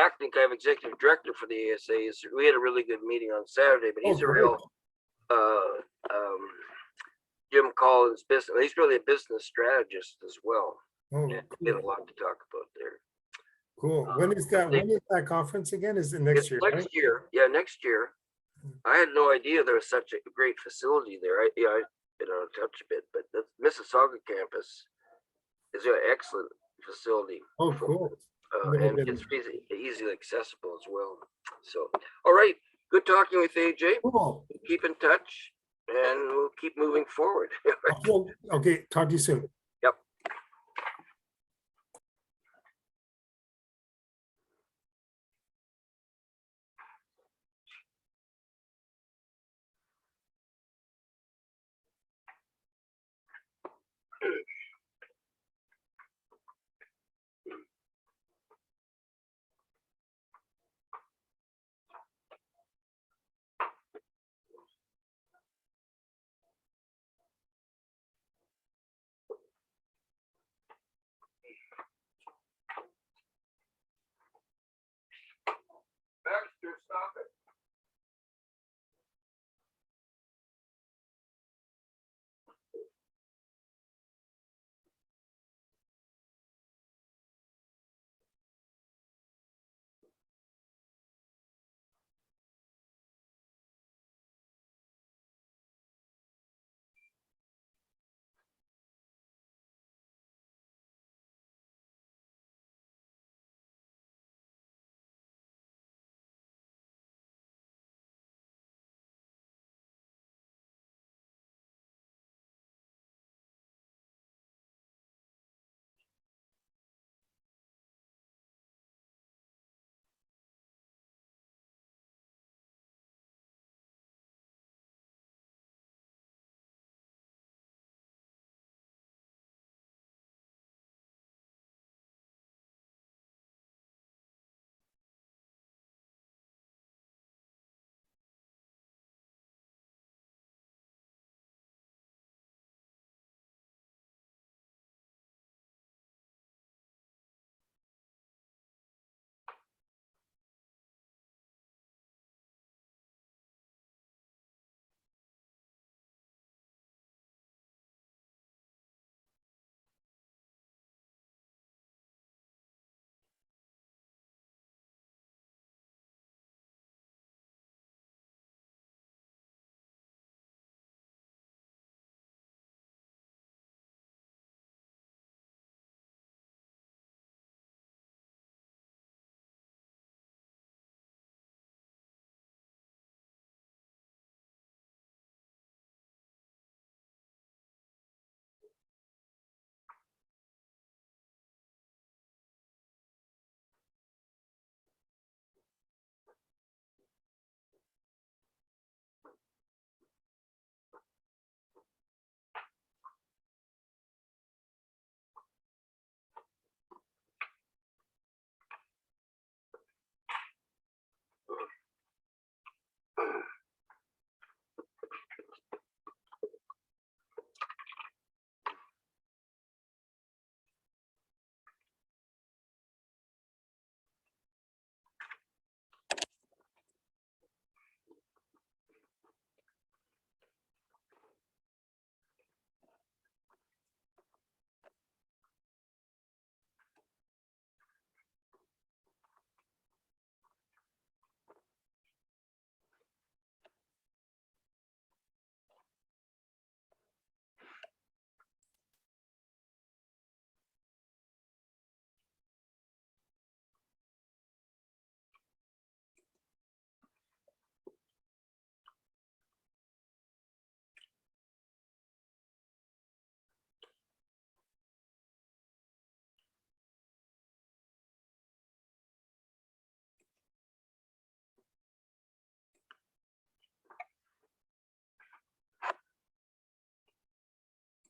acting kind of executive director for the ASA we had a really good meeting on Saturday, but he's a real Jim Collins' business. He's really a business strategist as well. Oh, Yeah, we have a cool. lot to talk about there. Cool. When is that conference again? Is it next It's year, next right? year. Yeah, next year. I had no idea there was such a great facility there. I've been out of touch a bit, but the Mississauga campus is an excellent facility. Oh, cool. And it's easily accessible as well. So, all right. Good talking with AJ. Cool. Keep in touch and we'll keep moving forward. Okay, talk to you soon. Yep.